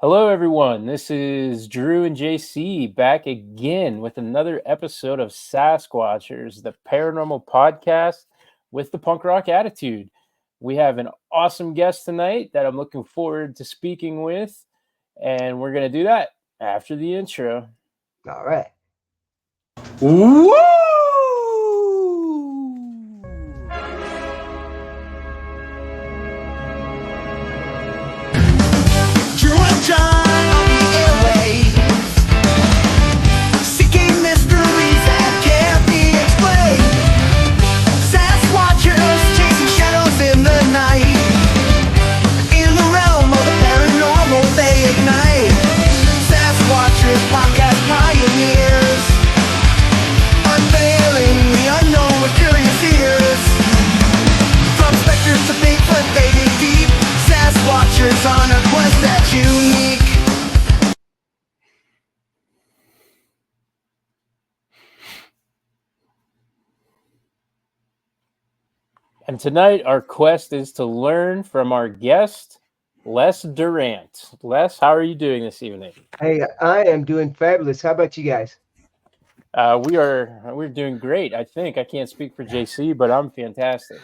Hello, everyone. This is Drew and JC back again with another episode of Sasquatchers, the paranormal podcast with the punk rock attitude. We have an awesome guest tonight that I'm looking forward to speaking with, and we're going to do that after the intro. All right. Woo! Drew and John on the airwaves, seeking mysteries that can't be explained. Sasquatchers chasing shadows in the night. In the realm of the paranormal they ignite. Sasquatchers podcast pioneers, unveiling the unknown with curious ears. From specters to Bigfoot they dig deep. Sasquatchers on a quest that's unique. And tonight, our quest is to learn from our guest, Les Durrant. Les, how are you doing this evening? Hey, I am doing fabulous. How about you guys? We're doing great. I think I can't speak for JC, but I'm fantastic.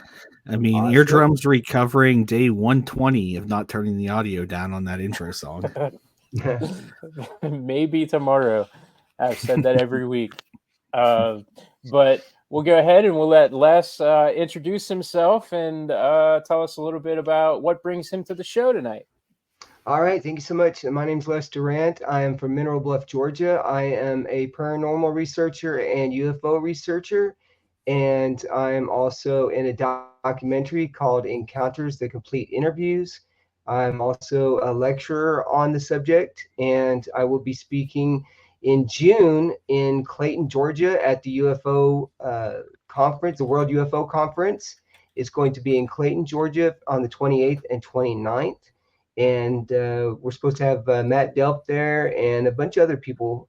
I mean, Awesome. Eardrum's recovering day 120 of not turning the audio down on that intro song. Maybe tomorrow. I've said that every week. But we'll go ahead and we'll let Les introduce himself and tell us a little bit about what brings him to the show tonight. All right. Thank you so much. My name is Les Durrant. I am from Mineral Bluff, Georgia. I am a paranormal researcher and UFO researcher. And I am also in a documentary called Encounters, the Complete Interviews. I'm also a lecturer on the subject, and I will be speaking in June in Clayton, Georgia at the UFO conference, the World UFO Conference. It's going to be in Clayton, Georgia on the 28th and 29th. And we're supposed to have Matt Delp there and a bunch of other people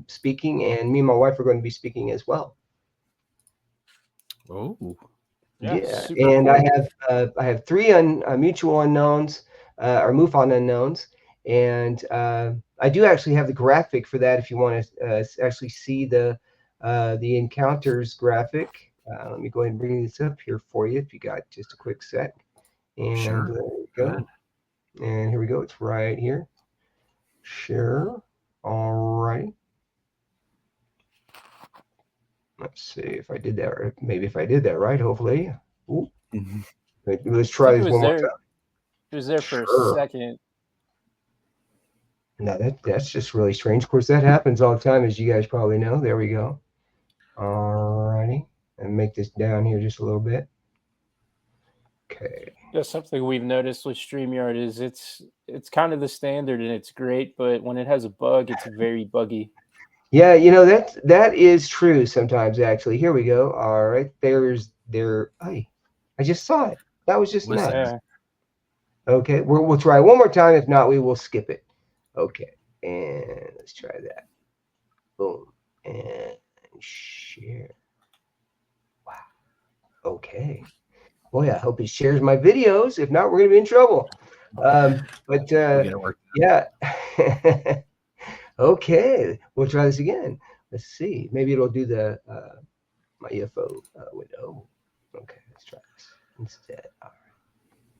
speaking. And me and my wife are going to be speaking as well. Oh, Yeah. super And cool. I have three mutual unknowns or MUFON unknowns. And I do actually have the graphic for that if you want to actually see the encounters graphic. Let me go ahead and bring this up here for you if you got just a quick sec. And Sure. there we Go go. ahead. And here we go. It's right here. Share. All right. Let's see if I did that. Or maybe if I did that right. Hopefully. Ooh. Mhm. Let's try this one more time. It was there for Sure. a second. No, that's just really strange. Of course, that happens all the time, as you guys probably know. There we go. All righty. And make this down here just a little bit. Okay. That's something we've noticed with StreamYard is it's kind of the standard and it's great, but when it has a bug, it's very buggy. Yeah, that is true sometimes actually. Here we go. All right. I just saw it. That was just Listen. nuts. Okay, we'll try one more time. If not, we will skip it. Okay, and let's try that. Boom, and share. Wow. Okay. Boy, I hope he shares my videos. If not, we're going to be in trouble. We'll get it worked Yeah. Okay, we'll try this again. Let's see. Maybe it'll do the my UFO window. Okay, let's try this instead. All right.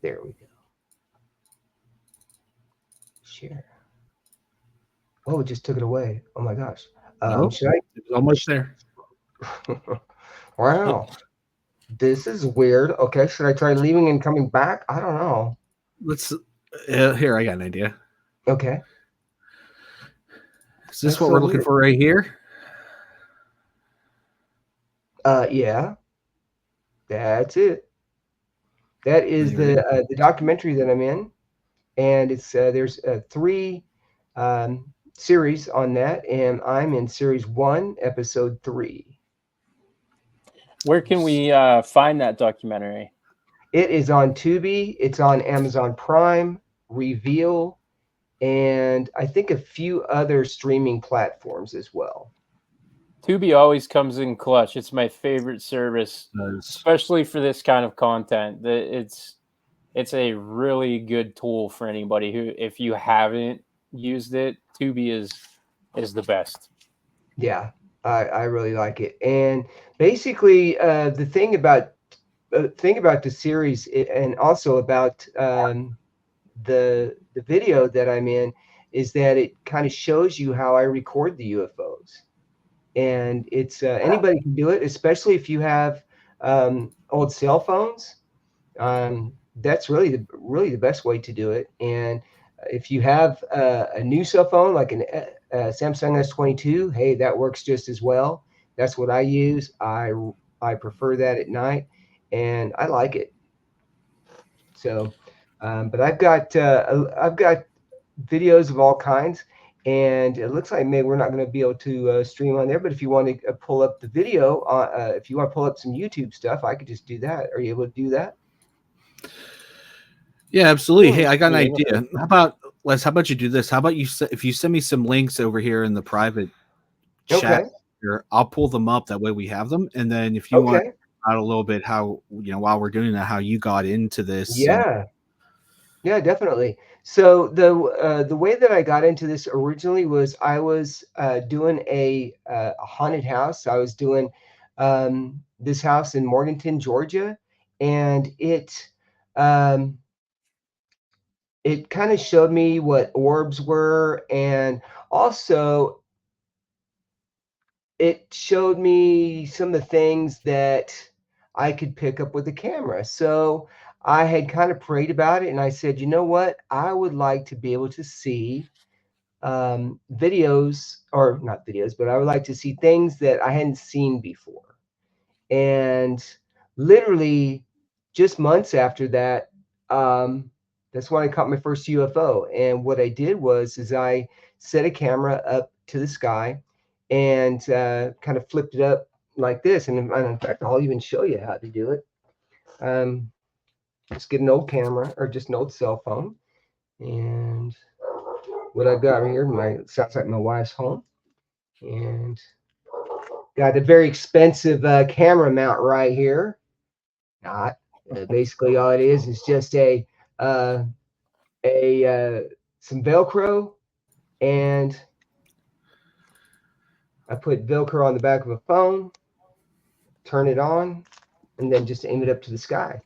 There we go. Share. Oh, it just took it away. Oh my gosh. Nope. Should I? It was almost there. Wow. This is weird. Okay, should I try leaving and coming back? I don't know. Let's. Here, I got an idea. Okay. Is this That's what so we're looking weird. for right here? Yeah. That's it. That is the documentary that I'm in, and it's there's 3 series on that, and I'm in series 1, episode 3. Where can we find that documentary? It is on Tubi. It's on Amazon Prime, Reveal, and I think a few other streaming platforms as well. Tubi always comes in clutch. It's my favorite service, especially for this kind of content. It's a really good tool for anybody who, if you haven't used it. Tubi is the best. Yeah, I really like it. And basically, the thing about the series and also about the video that I'm in is that it kind of shows you how I record the UFOs. And it's anybody can do it, especially if you have old cell phones. That's really the best way to do it. And if you have a new cell phone like a Samsung S22, hey, that works just as well. That's what I use. I prefer that at night, and I like it. So, but I've got videos of all kinds, and it looks like maybe we're not going to be able to stream on there. But if you want to pull up the video, if you want to pull up some YouTube stuff, I could just do that. Are you able to do that? Yeah, absolutely. Sure. Hey, I got an Yeah, idea. How about Les? How about you do this? How about if you send me some links over here in the private chat Okay. here, I'll pull them up. That way we have them. And then if you want Okay. out a little bit how while we're doing that, how you got into this and Yeah. Yeah, definitely. So the way that I got into this originally was I was doing a haunted house. I was doing this house in Morganton, Georgia, and um, it kind of showed me what orbs were, and also it showed me some of the things that I could pick up with the camera. So I had kind of prayed about it, and I said, you know what? I would like to be able to see videos, or not videos, but I would like to see things that I hadn't seen before. And literally just months after that, um, that's when I caught my first UFO. And what I did was is I set a camera up to the sky and kind of flipped it up like this. And in fact, I'll even show you how to do it. Um, just get an old camera or just an old cell phone. And what I've got here, sounds like my wife's home. And got a very expensive camera mount right here. Not. Basically, all it is just uh, some Velcro, and I put Velcro on the back of a phone, turn it on, and then just aim it up to the sky,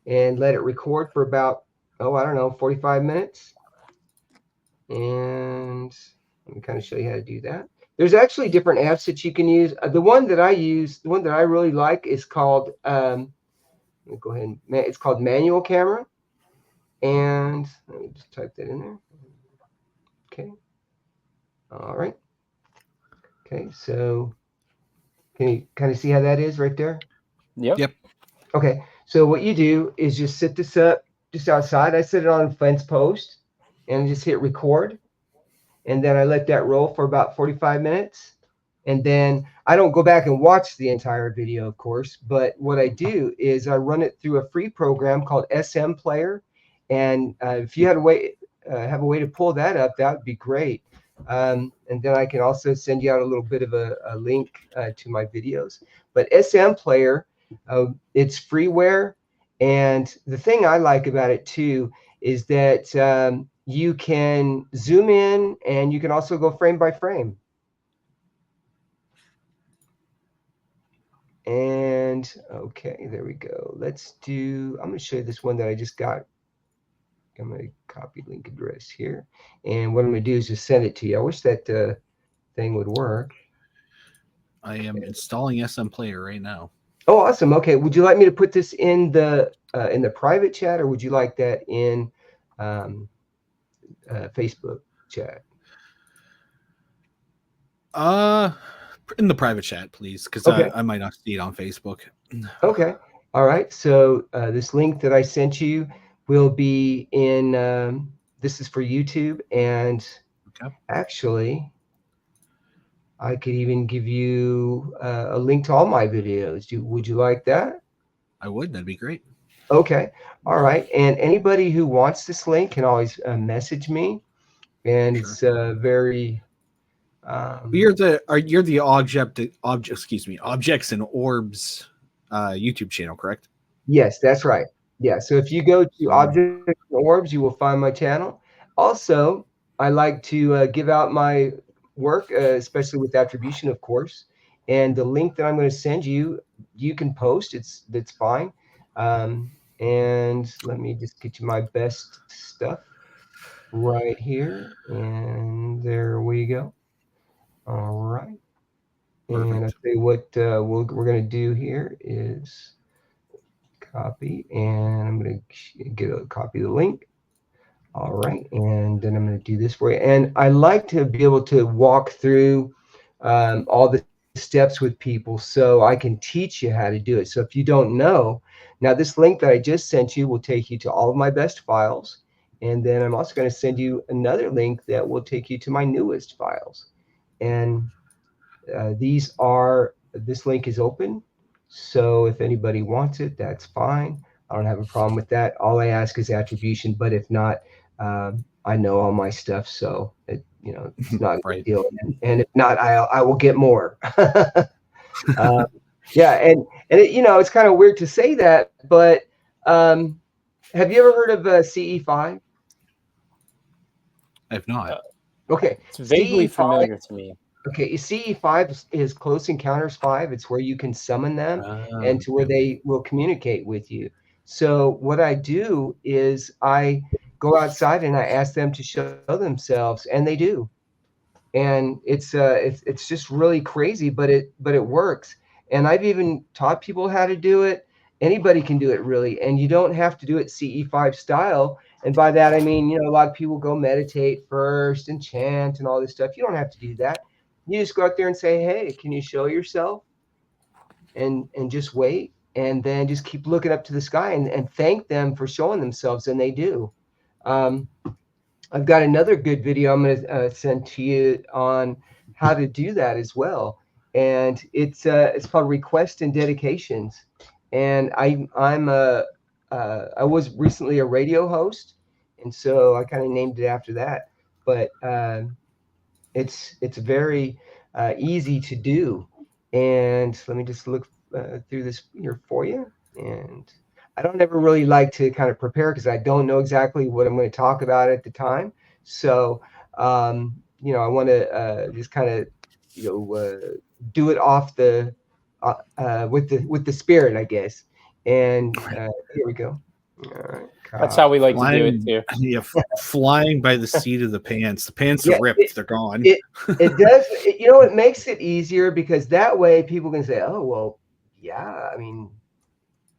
and let it record for about I don't know, 45 minutes. And let me kind of show you how to do that. There's actually different apps that you can use. The one that I really like is called. Let me go ahead and it's called Manual Camera. And let me just type that in there. Okay. All right. Okay. So can you kind of see how that is right there? Yep. Okay. So what you do is just set this up just outside. I set it on a fence post and just hit record. And then I let that roll for about 45 minutes. And then I don't go back and watch the entire video, of course. But what I do is I run it through a free program called SM Player. And if you have a way to pull that up, that would be great. And then I can also send you out a little bit of a link to my videos. But SM Player, it's freeware. And the thing I like about it too is that you can zoom in and you can also go frame by frame. And okay, there we go. I'm going to show you this one that I just got. I'm going to copy link address here. And what I'm going to do is just send it to you. I wish that thing would work. I am installing SM Player right now. Oh, awesome. Okay. Would you like me to put this in the private chat, or would you like that in Facebook chat? In the private chat, please, because Okay. I might not see it on Facebook. Okay. All right. So this link that I sent you will be in. This is for YouTube, and actually, I could even give you a link to all my videos. Would you like that? I would. That'd be great. Okay. All right. And anybody who wants this link can always message me, and Sure. it's very. You're the objects and orbs YouTube channel, correct? Yes, that's right. Yeah. So if you go to Objects and Orbs, you will find my channel. Also, I like to give out my work, especially with attribution, of course. And the link that I'm going to send you, you can post. That's fine. And let me just get you my best stuff right here. And there we go. All right. And I'll Perfect. tell you what we're going to do here is copy, and I'm going to get a copy of the link. All right, and then I'm going to do this for you. And I like to be able to walk through all the steps with people so I can teach you how to do it. So if you don't know, now this link that I just sent you will take you to all of my best files. And then I'm also going to send you another link that will take you to my newest files. And this link is open. So if anybody wants it, that's fine. I don't have a problem with that. All I ask is attribution, but if not, I know all my stuff, so it's not a big Right. deal. And if not, I will get more. uh, yeah, and it's kind of weird to say that, but um, have you ever heard of CE5? I've not. Okay, It's vaguely CE5. familiar to me. Okay, CE5 is Close Encounters 5. It's where you can summon them and to where Okay. they will communicate with you. So what I do is I go outside and I ask them to show themselves, and they do. And it's just really crazy, but it works. And I've even taught people how to do it. Anybody can do it really, and you don't have to do it CE5 style. And by that I mean, a lot of people go meditate first and chant and all this stuff. You don't have to do that. You just go out there and say, "Hey, can you show yourself?" And just wait, and then just keep looking up to the sky and thank them for showing themselves, and they do. Um, I've got another good video I'm going to send to you on how to do that as well, and it's called Request and Dedications. And I was recently a radio host, and so I kind of named it after that. But it's very easy to do, and let me just look through this here for you. And I don't ever really like to kind of prepare because I don't know exactly what I'm going to talk about at the time. So I want to just kind of do it off the with the spirit, I guess. And here we go. All right, That's how we like to do it Flying, too. yeah, flying by the seat of the pants. The pants are yeah. ripped; they're gone. It does. It makes it easier because that way people can say, "Oh, well, yeah. I mean,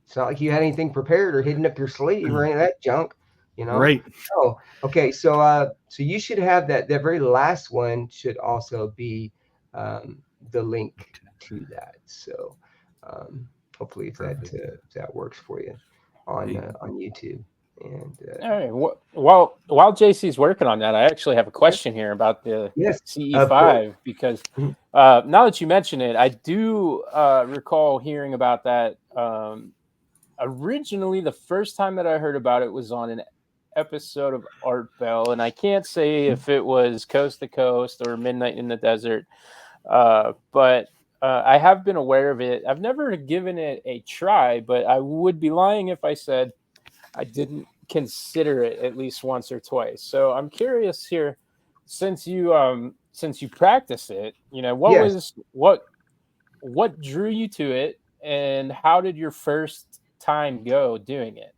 it's not like you had anything prepared or hidden up your sleeve or any of that junk, you know." Right. Oh, okay. So you should have that. That very last one should also be the link to that. So um, hopefully, Perfect. if that works for you Hey, on YouTube. And All right. While JC's working on that, I actually have a question here about the yes, of course. CE5 because Mhm. now that you mention it, I do recall hearing about that. Originally, the first time that I heard about it was on an episode of Art Bell, and I can't say if it was Coast to Coast or Midnight in the Desert, but I have been aware of it. I've never given it a try, but I would be lying if I said I didn't consider it at least once or twice. So I'm curious here, since you practice it, Yes. what drew you to it, and how did your first time go doing it?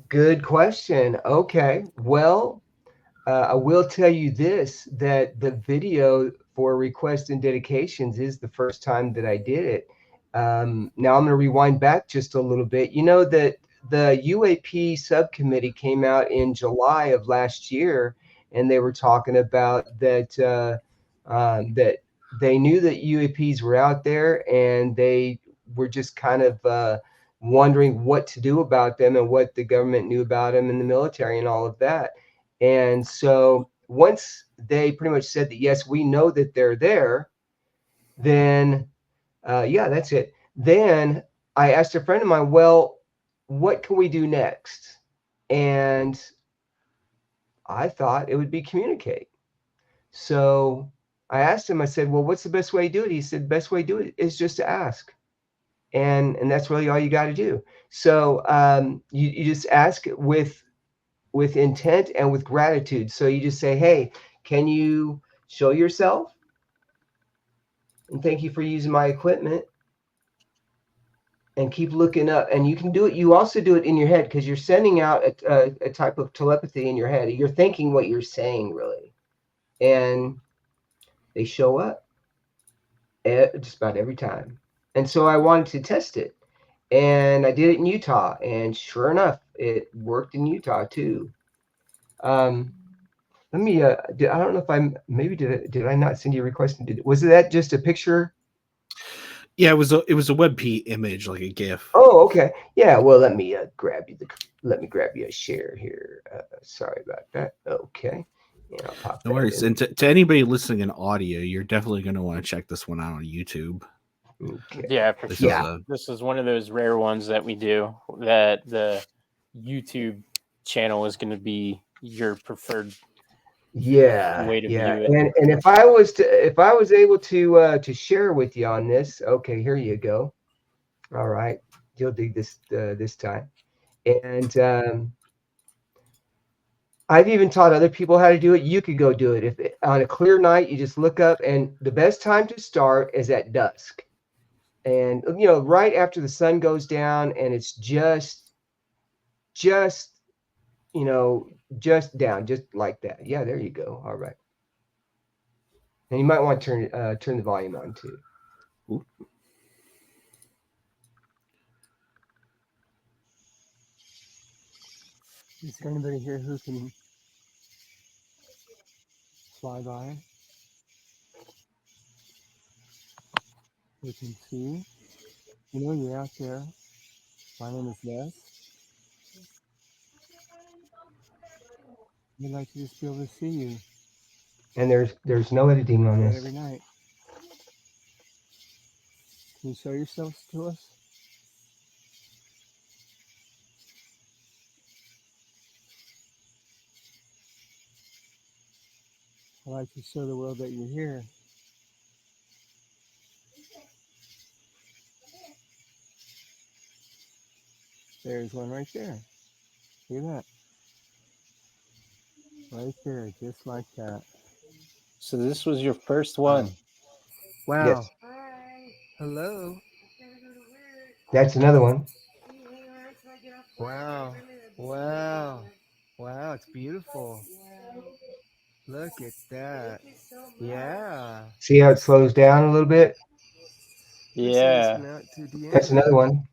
Good question. Okay. Well, I will tell you this, that the video for requests and dedications is the first time that I did it. Now I'm going to rewind back just a little bit. You know that the UAP subcommittee came out in July of last year, and they were talking about that they knew that UAPs were out there, and they were just kind of wondering what to do about them and what the government knew about them and the military and all of that. And so once they pretty much said that, yes, we know that they're there, then, yeah, that's it. Then I asked a friend of mine, well, what can we do next? And I thought it would be communicate. So I asked him, I said, well, what's the best way to do it? He said, best way to do it is just to ask. And that's really all you got to do. So you just ask with with intent and with gratitude. So you just say, hey, can you show yourself? And thank you for using my equipment. And keep looking up. And you can do it. You also do it in your head because you're sending out a type of telepathy in your head. You're thinking what you're saying, really. And they show up just about every time. And so I wanted to test it. And I did it in Utah. And sure enough, it worked in Utah too. Let me, I don't know if maybe did I not send you a request? Was that just a picture? Yeah, it was a WebP image, like a GIF. Oh, okay. Yeah. Well, let me grab you a share here. Sorry about that. Okay. Yeah, I'll pop No that worries. in. And to anybody listening in audio, you're definitely going to want to check this one out on YouTube. Okay. Yeah, for This sure. is a This is one of those rare ones that we do that the YouTube channel is going to be your preferred Yeah, way to yeah. view it. And if I was able to share with you on this, okay, here you go. All right, you'll dig this this time. And I've even taught other people how to do it. You could go do it. If on a clear night, you just look up, and the best time to start is at dusk. And right after the sun goes down, and it's just just down, just like that. Yeah, there you go. All right. And you might want to turn the volume on too. Ooh. Is there anybody here who can fly by? Who can see? You know you're out there. My name is Les. We'd like to just be able to see you. And there's no editing on Do it this. every night. Can you show yourselves to us? I'd like to show the world that you're here. There's one right there. See that? Right there, just like that. So this was your first one. Wow. Yes. Hello. That's another one. Wow. Wow. Wow, it's beautiful. Look at that. Yeah. See how it slows down a little bit? We're sending this Yeah, one out to Deanna. That's another one.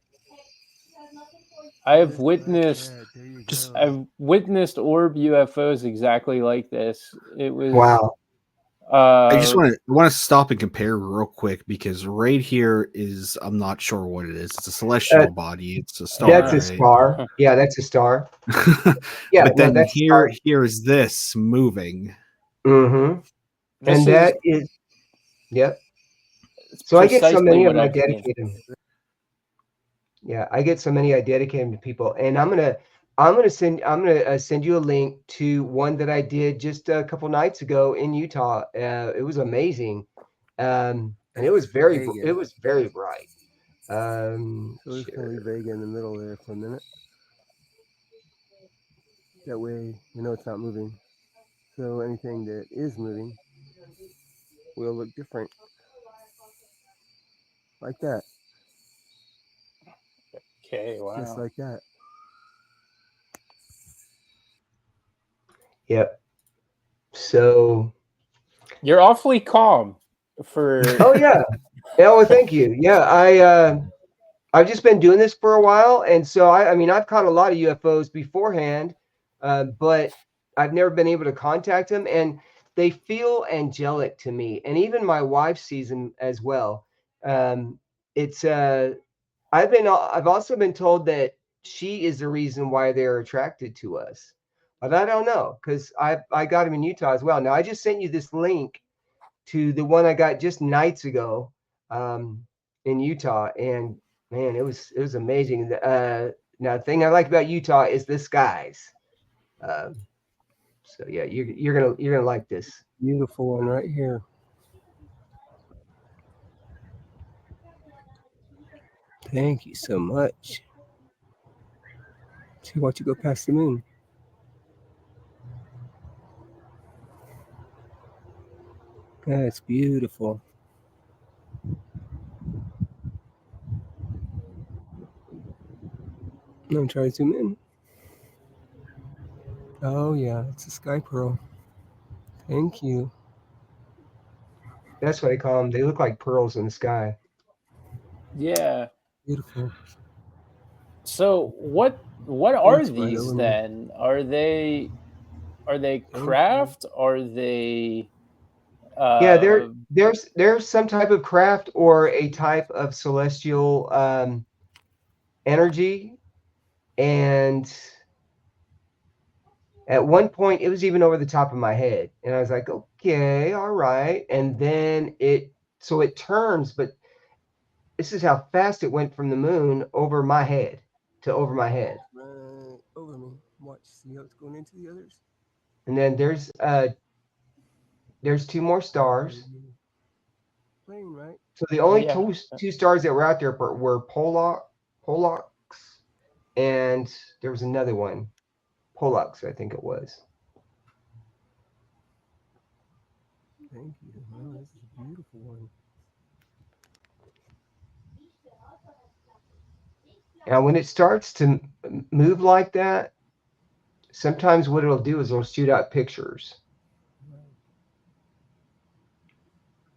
I've Just like witnessed that. There you Just- go. I've witnessed orb UFOs exactly like this. It was Wow. I just want to stop and compare real quick because right here is I'm not sure what it is. It's a celestial body. It's a star. That's a right? star. Yeah, that's a star. Yeah, but no, then that's a here star. here is this moving. Mm-hmm. this And that is yep. So I get so precisely many of what them I I've seen. dedicate them. Yeah, I get so many I dedicate them to people, and I'm gonna send you a link to one that I did just a couple nights ago in Utah. It was amazing, and it was very bright. So we're just going to leave Vega in the middle there for a minute. That way we know it's not moving. So anything that is moving will look different. Like that. Okay, wow. Just like that. Yep. So. You're awfully calm for Oh yeah. Yeah. Well, thank you. Yeah, I've just been doing this for a while, and so I mean I've caught a lot of UFOs beforehand, but I've never been able to contact them, and they feel angelic to me, and even my wife sees them as well. It's I've also been told that she is the reason why they're attracted to us, but I don't know because I got them in Utah as well. Now I just sent you this link to the one I got just nights ago in Utah, and man, it was amazing. Now the thing I like about Utah is the skies. So yeah, you're gonna like this. Beautiful one right here. Thank you so much. See, watch you go past the moon. That's beautiful. I'm gonna try to zoom in. Oh yeah, it's a sky pearl. Thank you. That's what I call them. They look like pearls in the sky. Yeah. Beautiful. So what are It's right these over me. then? Are they Thank you. craft? Are they Yeah, uh there's some type of craft or a type of celestial energy, and at one point it was even over the top of my head, and I was like, okay, all right, and then it turns, but this is how fast it went from the moon over my head to over my head, Right over me. Watch. See how it's going into the others? and then there's two more stars. Plane, right? So the only yeah. two stars that were out there were Pollux, and there was another one, Pollux, I think it was. Thank you. Wow, this is a beautiful one. Now, when it starts to move like that, sometimes what it'll do is it'll shoot out pictures.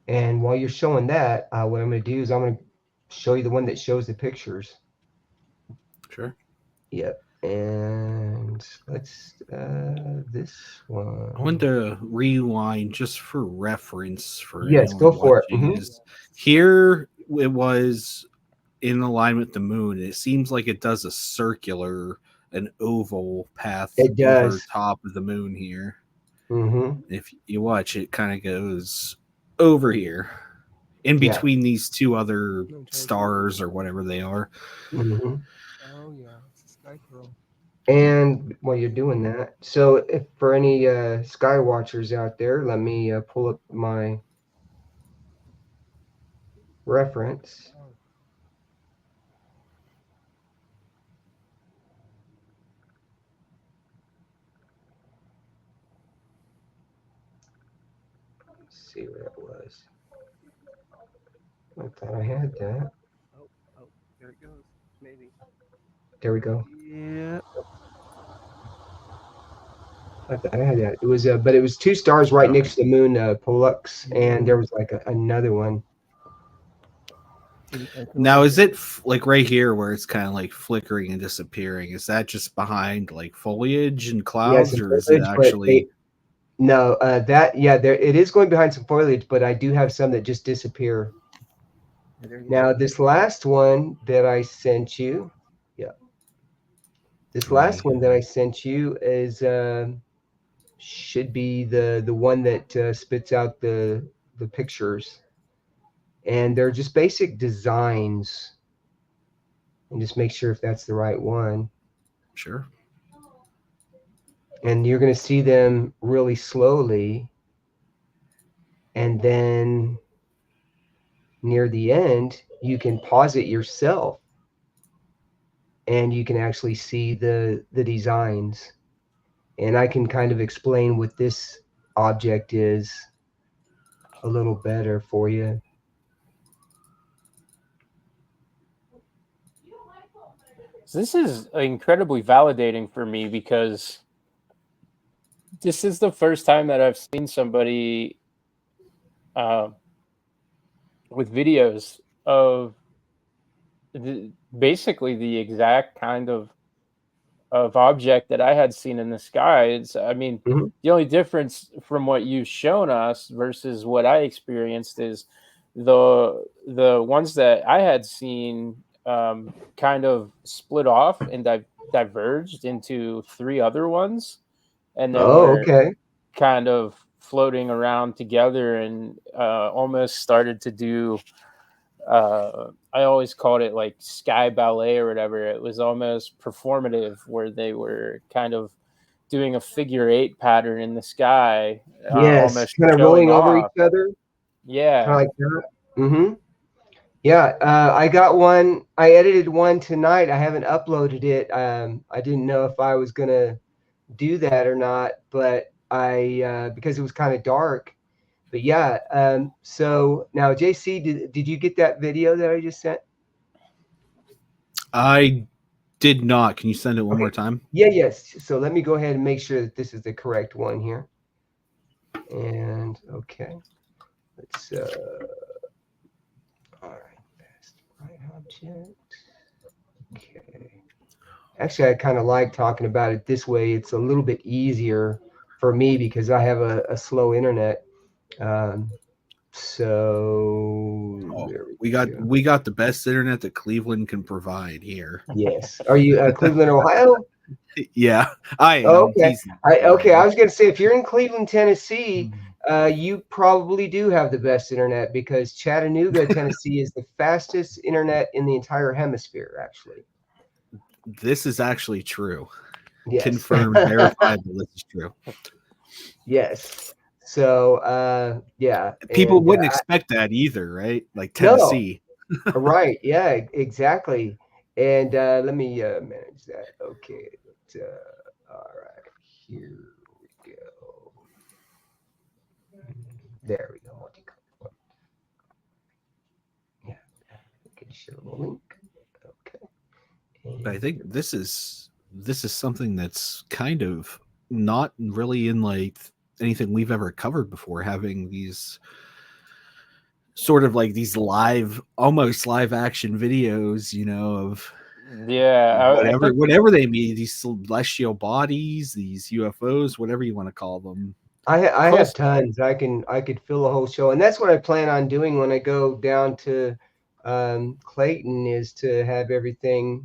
And while you're showing that, what I'm going to do is I'm going to show you the one that shows the pictures. Sure. Yep. And let's this one. I want to rewind just for reference for Yes, anyone go for it. watching. Is here it was in alignment with the moon. It seems like it does a circular, an oval path It over does. top of the moon here. Mm-hmm. If you watch, it kind of goes over here in Yeah. between these two other stars or whatever they are. Mm-hmm. Oh yeah, it's a sky pearl. And while you're doing that, so if for any sky watchers out there, let me pull up my reference. Let's see where it was. I thought I had that. Oh, oh, there it goes. Maybe. There we go. Yeah. I thought I had that. It was, but it was two stars right next to the moon, Pollux, and there was like another one. Now, is it like right here where it's kind of like flickering and disappearing? Is that just behind like foliage and clouds, Yes, or is it actually? No, that there it is going behind some foliage, but I do have some that just disappear. Now, this last one that I sent you, this last one that I sent you is should be the one that spits out the pictures, and they're just basic designs. And just make sure if that's the right one. Sure. And you're going to see them really slowly, and then near the end, you can pause it yourself, and you can actually see the designs. And I can kind of explain what this object is a little better for you. So this is incredibly validating for me because this is the first time that I've seen somebody uh, with videos of basically the exact kind of object that I had seen in the sky. It's, I mean, Mm-hmm. the only difference from what you've shown us versus what I experienced is the ones that I had seen kind of split off and diverged into three other ones, and they Oh, were okay. kind of floating around together and almost started to do I always called it like sky ballet or whatever. It was almost performative where they were kind of doing a figure eight pattern in the sky, Yes, almost kind of showing rolling over each off. other, kind of Yeah. like that. Mm-hmm. Yeah, I got one. I edited one tonight. I haven't uploaded it. I didn't know if I was gonna do that or not, but I because it was kind of dark. But yeah, so now JC, did you get that video that I just sent? I did not. Can you send it one more time? Yeah, yes. So let me go ahead and make sure that this is the correct one here. And okay, let's all right, best right object. Okay. Actually, I kind of like talking about it this way. It's a little bit easier for me because I have a slow internet. So there we got the best internet that Cleveland can provide here. Yes. Are you Cleveland, Ohio? Yeah, I am. Oh, okay. Okay. I was going to say, if you're in Cleveland, Tennessee, you probably do have the best internet because Chattanooga, Tennessee is the fastest internet in the entire hemisphere, actually. This is actually true. Yes. Confirmed, verifiable. This is true. Yes. So, yeah. People wouldn't expect that either, right? Like Tennessee. No. Right. Yeah, exactly. And let me manage that. Okay. All right. Here we go. There we go. Yeah. We can show the link. Okay. But I think this is something that's kind of not really in like anything we've ever covered before, having these sort of like these almost live action videos, you know, of whatever they mean, these celestial bodies, these UFOs, whatever you want to call them. I have tons. I could fill a whole show, and that's what I plan on doing when I go down to Clayton, is to have everything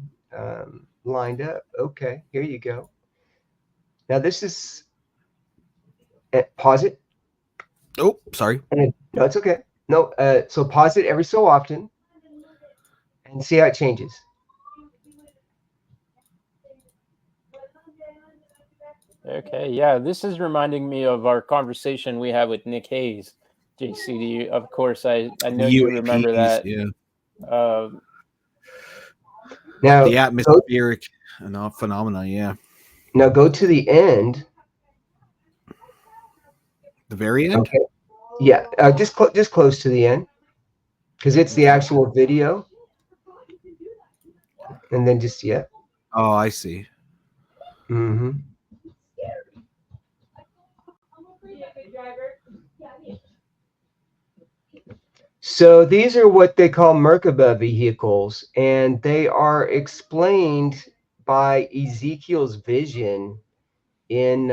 lined up. Okay, here you go. Now this is pause it. Oh, sorry. No, it's okay. No, so pause it every so often and see how it changes. Okay, yeah, this is reminding me of our conversation we had with Nick Hayes. JC, of course, I know you remember that. Yeah. Now the atmospheric phenomena. Yeah. Now go to the end. The very end. Okay. Yeah, just close to the end, because it's the actual video. And then just Oh, I see. Mm-hmm. So these are what they call Merkaba vehicles, and they are explained by Ezekiel's vision in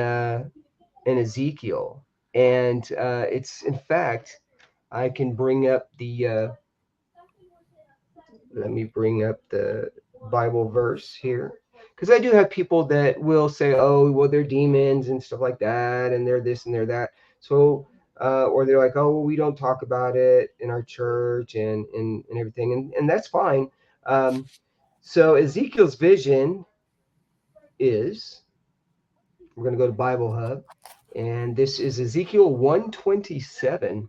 Ezekiel, and it's, in fact, I can bring up the let me bring up the Bible verse here, because I do have people that will say, oh, well, they're demons and stuff like that, and they're this and they're that. So or they're like, oh, well, we don't talk about it in our church and everything, and that's fine. So Ezekiel's vision is, we're going to go to Bible Hub, and this is Ezekiel 1:27.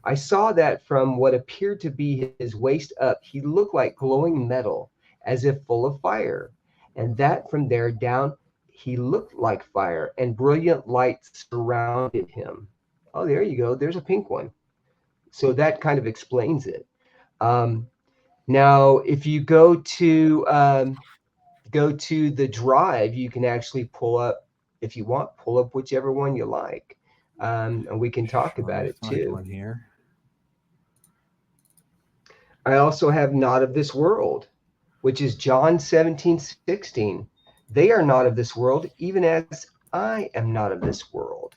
I saw that from what appeared to be his waist up, he looked like glowing metal, as if full of fire, and that from there down, he looked like fire, and brilliant lights surrounded him. Oh, there you go. There's a pink one. So that kind of explains it. Now, if you go to the drive, you can actually pull up, if you want, pull up whichever one you like, and we can talk about it too. One here. I also have Not of This World, which is John 17:16. They are not of this world, even as I am not of this world.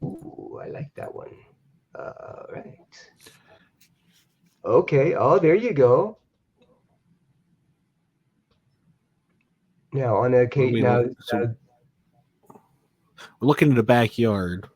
Ooh, I like that one. All right. Okay. Oh, there you go. Now on a case, now we're looking at the backyard.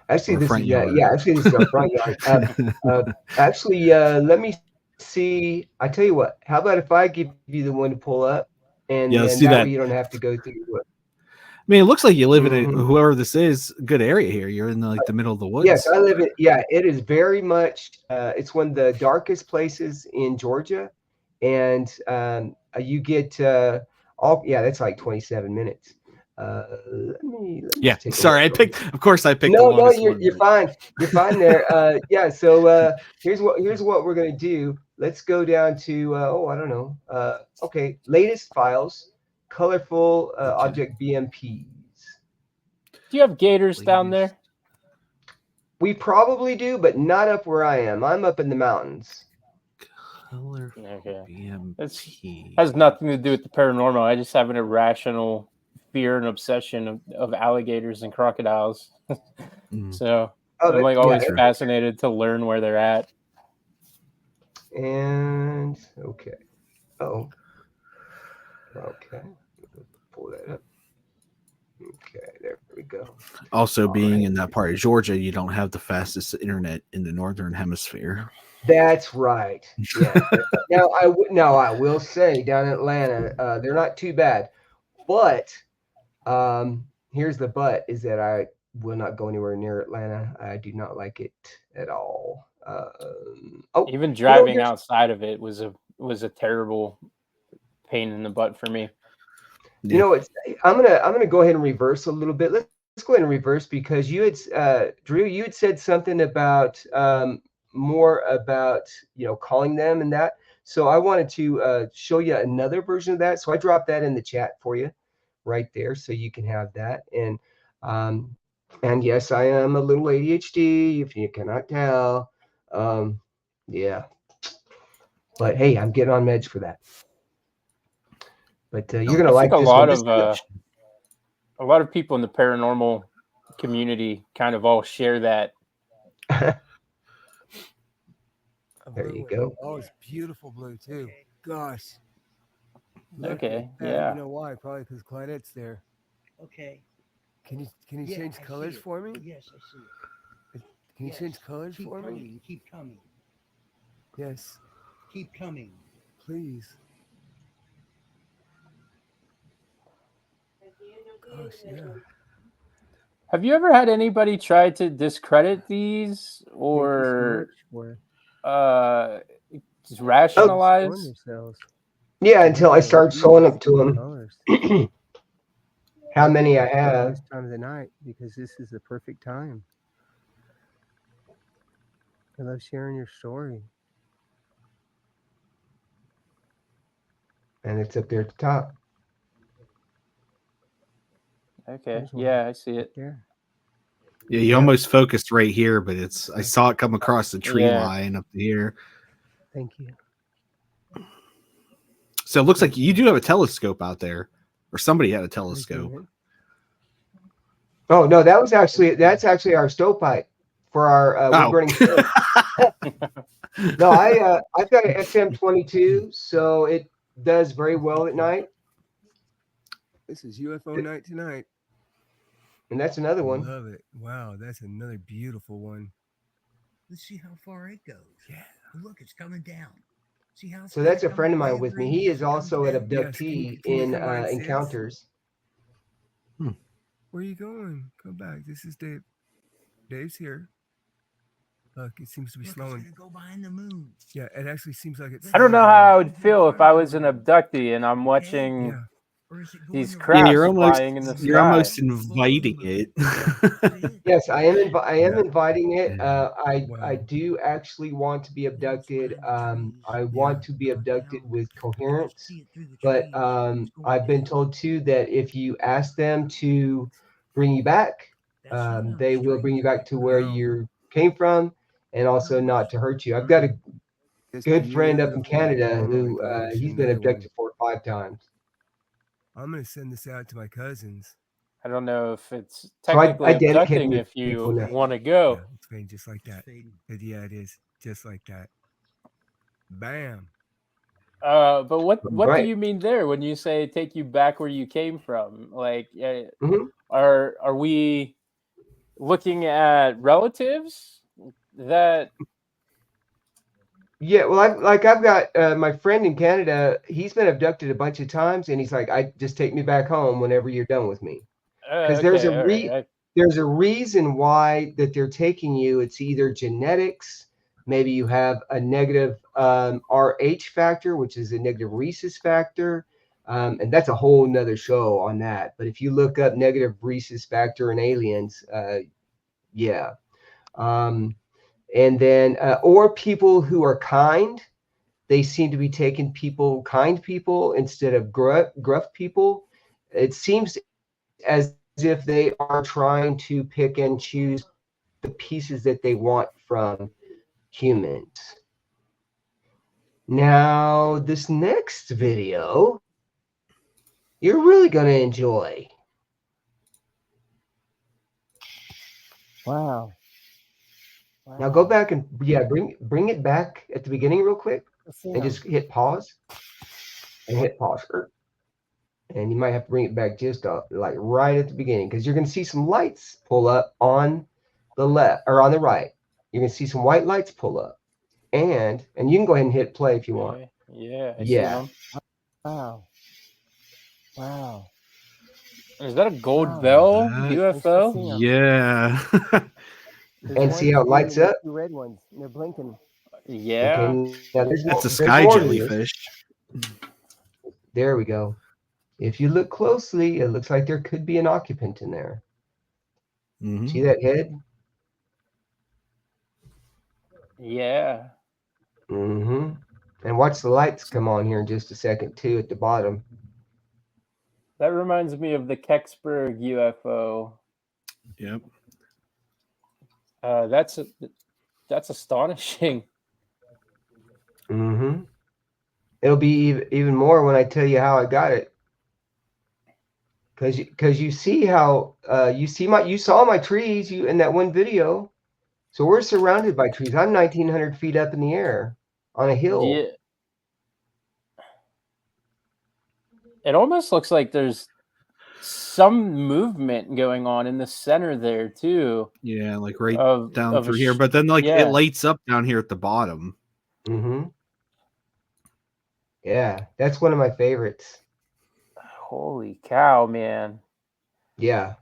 Actually, this is actually this is our front yard. Actually, let me see. I tell you what. How about if I give you the one to pull up, and let's do that. Way you don't have to go through. I mean, it looks like you live in a, whoever this is, good area here. You're in the middle of the woods. Yes, I live in. Yeah, it is very much. It's one of the darkest places in Georgia, and you get all. Yeah, that's like 27 minutes. Let me Yeah, just take a sorry, look. of course I picked the No, longest you're one. you're fine. You're fine there. Yeah. So here's what we're gonna do. Let's go down to I don't know. Okay, latest files, colorful object BMPs. Do you have gators down Latest there? We probably do, but not up where I am. I'm up in the mountains. colorful Okay. It's BMP. has nothing to do with the paranormal. I just have an irrational fear and obsession of alligators and crocodiles. Mm. So Oh, I'm like yeah, always they're- fascinated to learn where they're at. And okay. Oh. Okay. Pull that up. Okay, there we go. Also, All being right. in that part of Georgia, you don't have the fastest internet in the northern hemisphere. That's right. Yes. Now I will say down in Atlanta, they're not too bad, but here's the but is that I will not go anywhere near Atlanta. I do not like it at all. Oh, Even driving here's outside of it was a terrible pain in the butt for me. You know, it's I'm gonna go ahead and reverse a little bit. Let's go ahead and reverse because you had Drew, you had said something about more about calling them and that. So I wanted to show you another version of that. So I dropped that in the chat for you right there, so you can have that. And yes, I am a little ADHD, if you cannot tell. Yeah, but hey, I'm getting on meds for that. But you're gonna I think like a this one. lot of people in the paranormal community kind of all share that. There you go. Oh, it's beautiful blue too. Gosh. Look Okay, at that. yeah. You know why? Probably because Claudette's there. Okay. Can you Yeah, change I see colors it. for me? Yes, I see it. Can you Yes. change colors Keep for me? coming. Keep coming. Yes, Keep coming. please. Gosh, yeah. Have you ever had anybody try to discredit these Thank you so or much for just Oh, showing rationalize? yourselves. yeah, until I Beautiful, start showing them to beautiful them colors. how many I At have. this time of the night, because this is the perfect time. I love sharing your story. And it's up there at the top. Okay, There's one yeah, I see right it. there. Yeah, you Yep. almost focused right here, but I saw it come across the tree Yeah. line up here. Thank you. So it looks like you do have a telescope out there, or somebody had a I do telescope. it. Oh no, that's actually our stovepipe for our wood Oh, burning stove. No, I've got an SM22, so it does very well at night. This is UFO night tonight. And that's another one. Love it. Wow, that's another beautiful one. Let's see how far it goes. Yeah. Look, it's coming down. See how it's So that's a coming friend of mine down, with me. Green, He as is it comes also an down? Yes, abductee can you in come by and see us? encounters. Where are you going? Come back. This is Dave. Dave's here. Look, it seems to be Look, slowing. it's gonna go behind the moon. Yeah, it actually seems like it's. I don't know slowing how down. I would feel if I was an abductee and I'm watching Yeah. Or is it going these the yeah, crafts you're almost flying in the you're sky. almost inviting it. Yes, I am. I am Yeah. inviting it. Yeah. I Wow. do actually want to be Then it's abducted. behind the trees. I want to be abducted Down. with You can coherence, see it through the but trees. It's going I've been down. told too that if you ask them to bring you back, That's not they will straight bring you line. back to where No. you came from, and also not to hurt you. I've got a It's good friend up in beautiful. Canada Oh my who gosh, he's been another one. abducted 4 or 5 times. I'm gonna send this out to my cousins. I don't know if it's So I technically dedicate abducting it if to people you now. want to Yeah, go. it's fading just like It's that. fading. Yeah, it is just like that. Bam. But what do Right. you mean there when you say take you back where you came from? Like, hmm are we looking at relatives that? Yeah, well, I've got my friend in Canada. He's been abducted a bunch of times, and he's like, "I just take me back home whenever you're done with me." Because Okay, all right. there's a reason why that they're taking you. It's either genetics, maybe you have a negative RH factor, which is a negative rhesus factor. And that's a whole nother show on that. But if you look up negative rhesus factor in aliens, yeah. And then, or people who are kind, they seem to be taking kind people instead of gruff people. It seems as if they are trying to pick and choose the pieces that they want from humans. Now, this next video, you're really going to enjoy. Wow. Now go back and bring it back at the beginning real quick and just hit pause and hit pause. And you might have to bring it back just up like right at the beginning because you're going to see some lights pull up on the left or on the right. You're going to see some white lights pull up. And you can go ahead and hit play if you want. Yeah, I see Yeah. them. Wow. Wow. Is that a gold Wow. bell That- UFO? Yeah. There's And one, see how it two, lights and there's up? 2 red ones. And they're blinking. Yeah. Okay, now That's a there's sky more to this. jellyfish. There we go. If you look closely, it looks like there could be an occupant in there. Mhm. See that head? Yeah. Mm-hmm. And watch the lights come on here in just a second too at the bottom. That reminds me of the Kecksburg UFO. Yep. That's astonishing. Mm-hmm. It'll be even more when I tell you how I got it. Because you see how you saw my trees in that one video. So we're surrounded by trees. I'm 1,900 feet up in the air on a hill. Yeah. It almost looks like there's some movement going on in the center there too. Yeah, like right Of down a through here, sh- but then like yeah. it lights up down here at the bottom. Mm-hmm. Yeah, that's one of my favorites. Holy cow, man. Yeah.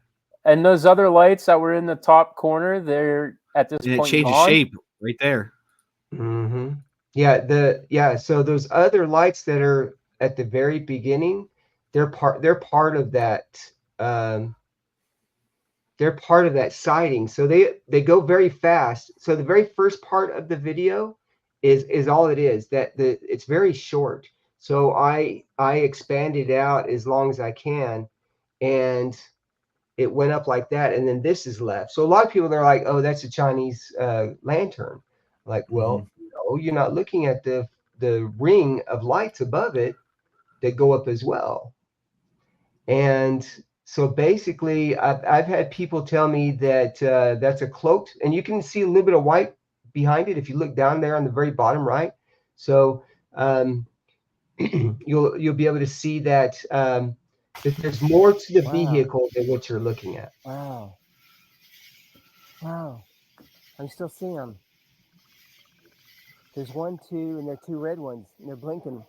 And those other lights that were in the top corner, they're at this And it point changes gone? shape right there. Mm-hmm. Yeah, so those other lights that are at the very beginning, they're part of that they're part of that sighting. So they go very fast. So the very first part of the video is all it is. It's very short. So I expanded it out as long as I can, and it went up like that, and then this is left. So a lot of people they're like, "Oh, that's a Chinese lantern." Like, well, no, you're not looking at the ring of lights above it that go up as well. And so basically, I've had people tell me that that's a cloaked, and you can see a little bit of white behind it if you look down there on the very bottom right. So you'll be able to see that that there's more to the vehicle than what you're looking at. Wow. Wow. I still see them. There's 1, 2, and there are 2 red ones. And they're blinking.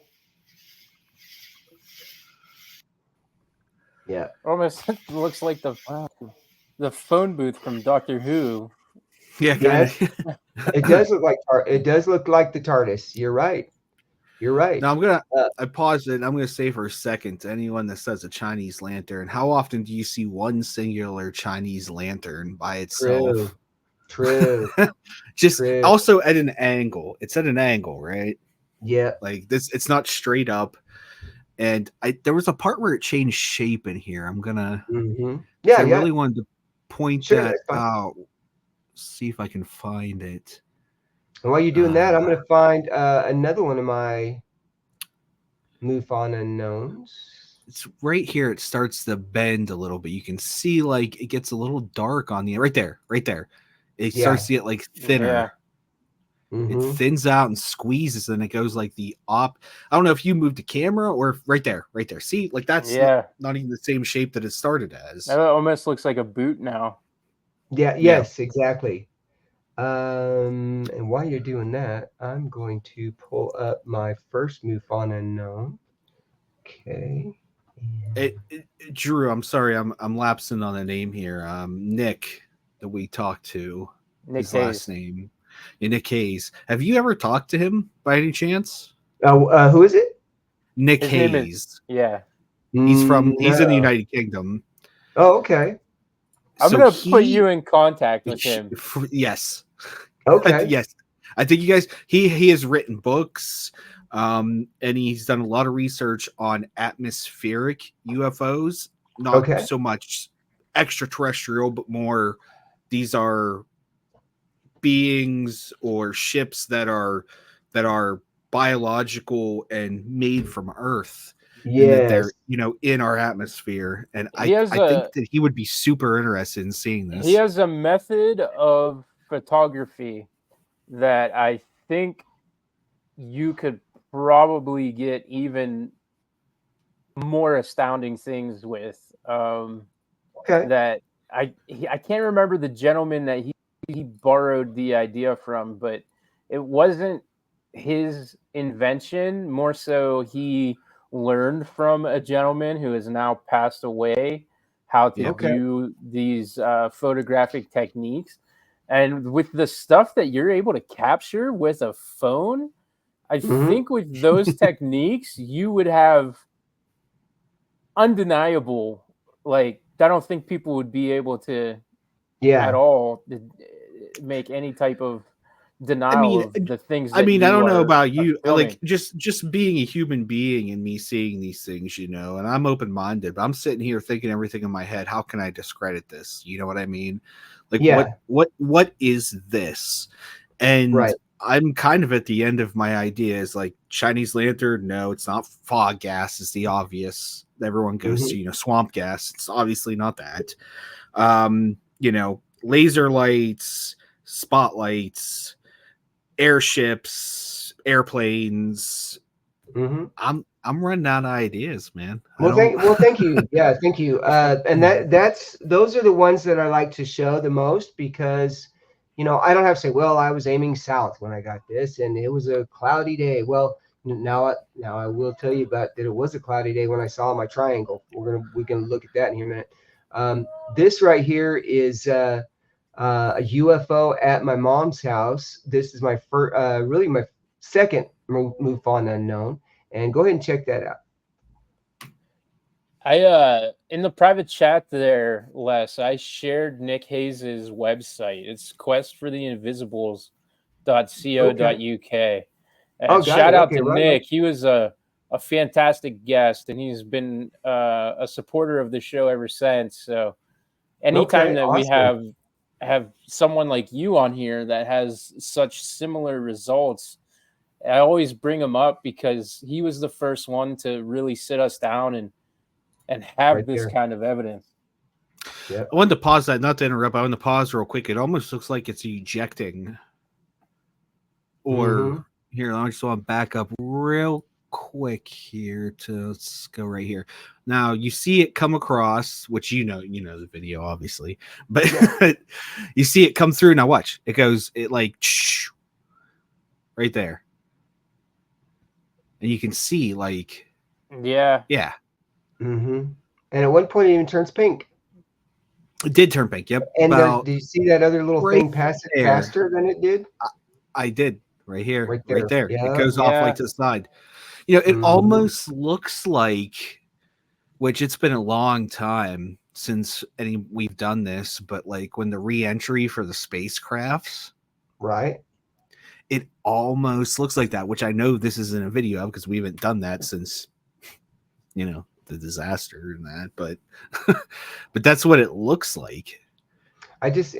Yeah. Almost looks like Wow. the phone booth from Doctor Who. Yeah, Yes. kind of. It does look like the TARDIS. You're right. You're right. Now I paused it. I'm gonna say for a second to anyone that says a Chinese lantern, how often do you see one singular Chinese lantern by itself? True. Just True. also at an angle. It's at an angle, right? Yeah. Like this, it's not straight up. And there was a part where it changed shape in here. I'm gonna. Mm-hmm. I really wanted to point that that's fine. out. See if I can find it. And while you're doing that, I'm going to find another one of my MUFON unknowns. It's right here. It starts to bend a little bit. You can see like it gets a little dark on the right there. It starts to get like thinner. Yeah. Mm-hmm. It thins out and squeezes, and it goes like the op. I don't know if you moved the camera or right there. See, like that's not even the same shape that it started as. It almost looks like a boot now. Yeah. Yes. Exactly. And while you're doing that, I'm going to pull up my first MUFON unknown. Okay. Drew, I'm sorry, I'm lapsing on the name here. Nick that we talked to. His last name. Yeah, Nick Hayes. Have you ever talked to him by any chance? Who is it? Nick His Hayes. name is, yeah. He's in the No. United Kingdom. Oh, okay. I'm So gonna put you in contact with him. Yes. Okay. Yes. I think you guys he has written books, and he's done a lot of research on atmospheric UFOs, not Okay. so much extraterrestrial, but more these are beings or ships that are biological and made from Earth, and that they're Yes. in our atmosphere. And He has I think that he would be super interested in seeing he this. has a method of photography that I think you could probably get even more astounding things with. Okay. That I can't remember the gentleman that he borrowed the idea from, but it wasn't his invention. More so, he learned from a gentleman who has now passed away how to Yeah. Okay. do these photographic techniques. And with the stuff that you're able to capture with a phone, I Mhm. think with those techniques, you would have undeniable, like, I don't think people would be able to at Yeah. all make any type of I denial mean, of the things I that mean, I you don't know are about you, like filming. just being a human being and me seeing these things, and I'm open minded, but I'm sitting here thinking everything in my head. How can I discredit this? You know what I mean? Like, Yeah. what is this? And Right. I'm kind of at the end of my ideas. Like Chinese lantern, no, it's not. Fog gas is the obvious. Everyone goes Mhm. to swamp gas. It's obviously not that. Laser lights, spotlights, airships, airplanes. Mhm. I'm running out of ideas, man. I Well, don't. thank you. Yeah, thank you. And those are the ones that I like to show the most because, I don't have to say, well, I was aiming south when I got this, and it was a cloudy day. Well, now I will tell you about that. It was a cloudy day when I saw my triangle. We can look at that in here in a minute. This right here is a UFO at my mom's house. This is my first, really my second MUFON unknown. And go ahead and check that out. I in the private chat there, Les, I shared Nick Hayes's website. It's Okay. questfortheinvisibles.co.uk. Oh, And got shout it. out Okay, to right on. Nick. He was a fantastic guest, and he's been a supporter of the show ever since. So anytime Okay, that we awesome. have someone like you on here that has such similar results, I always bring him up because he was the first one to really sit us down and have Right this there. kind of evidence. Yep. I wanted to pause that, not to interrupt. I want to pause real quick. It almost looks like it's ejecting. Mm-hmm. Or here, I just want to back up real quick here to let's go right here. Now you see it come across, which you know the video obviously, but Yeah. you see it come through. Now watch it goes. It like right there, and you can see like Yeah. yeah, Mm-hmm. And at one point, it even turns pink. it did turn pink. Yep, And about do you see that other little right thing pass it there. faster than it did? I did right here, Right right there. there. It Yeah. goes off like Yeah. to the side. It Mm-hmm. almost looks like, which it's been a long time since we've done this, but like when the re-entry for the spacecrafts, Right. it almost looks like that, which I know this isn't a video of because we haven't done that since the disaster and that, but but that's what it looks like. I just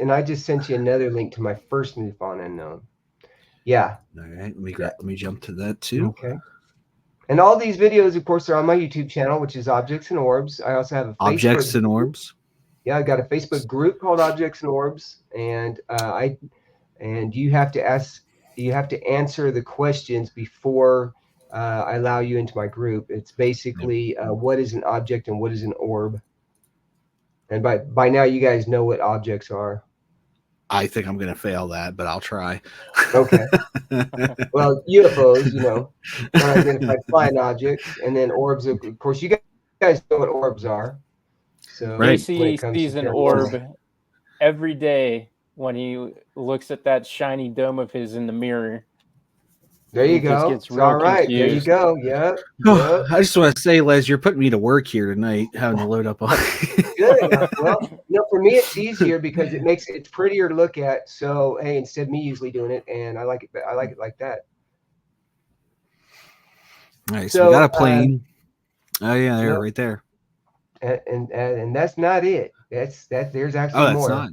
sent you another link to my first MUFON unknown. Yeah. All right, Yeah. let me jump to that too. Okay. And all these videos, of course, are on my YouTube channel, which is Objects and Orbs. I also have a Objects Facebook and group. orbs. Yeah, I got a Facebook group called Objects and Orbs, and you have to answer the questions before I allow you into my group. It's Yep. basically what is an object and what is an orb. And by now, you guys know what objects are. I think I'm gonna fail that, but I'll try. Okay. Well, UFOs, unidentified flying objects, and then orbs. Of course, you guys know what orbs are. So Right. when it JC comes to sees an paranormal, orb every day when he looks at that shiny dome of his in the mirror. There you It just go. gets It's all real right. There you confused. go. Yep. Yep. I just want to say, Les, you're putting me to work here tonight, having to load up all. Good. Well, for me it's easier because it's prettier to look at. So hey, instead of me usually doing it, and I like it. I like it like that. Nice. So, we got a So, plane. Oh yeah, there, no, right there. and that's not it. There's Oh, actually that's more. not.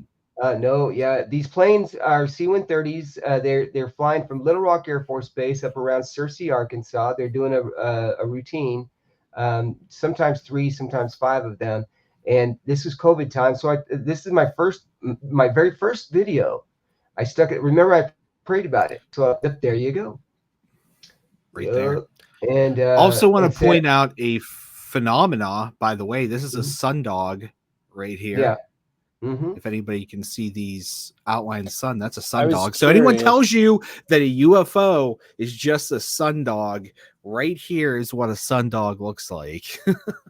No, yeah, these planes are C-130s. They're flying from Little Rock Air Force Base up around Searcy, Arkansas. They're doing a routine, sometimes 3, sometimes 5 of them. And this is COVID time, so this is my very first video. I stuck it. Remember, I prayed about it. So there you go. Right there. And Also want to said, point out a phenomena, by the way. This is a sundog right here. yeah. Mm-hmm. If anybody can see these outlined sun, that's a I was sundog. So anyone curious. tells you that a UFO is just a sundog, right here is what a sundog looks like.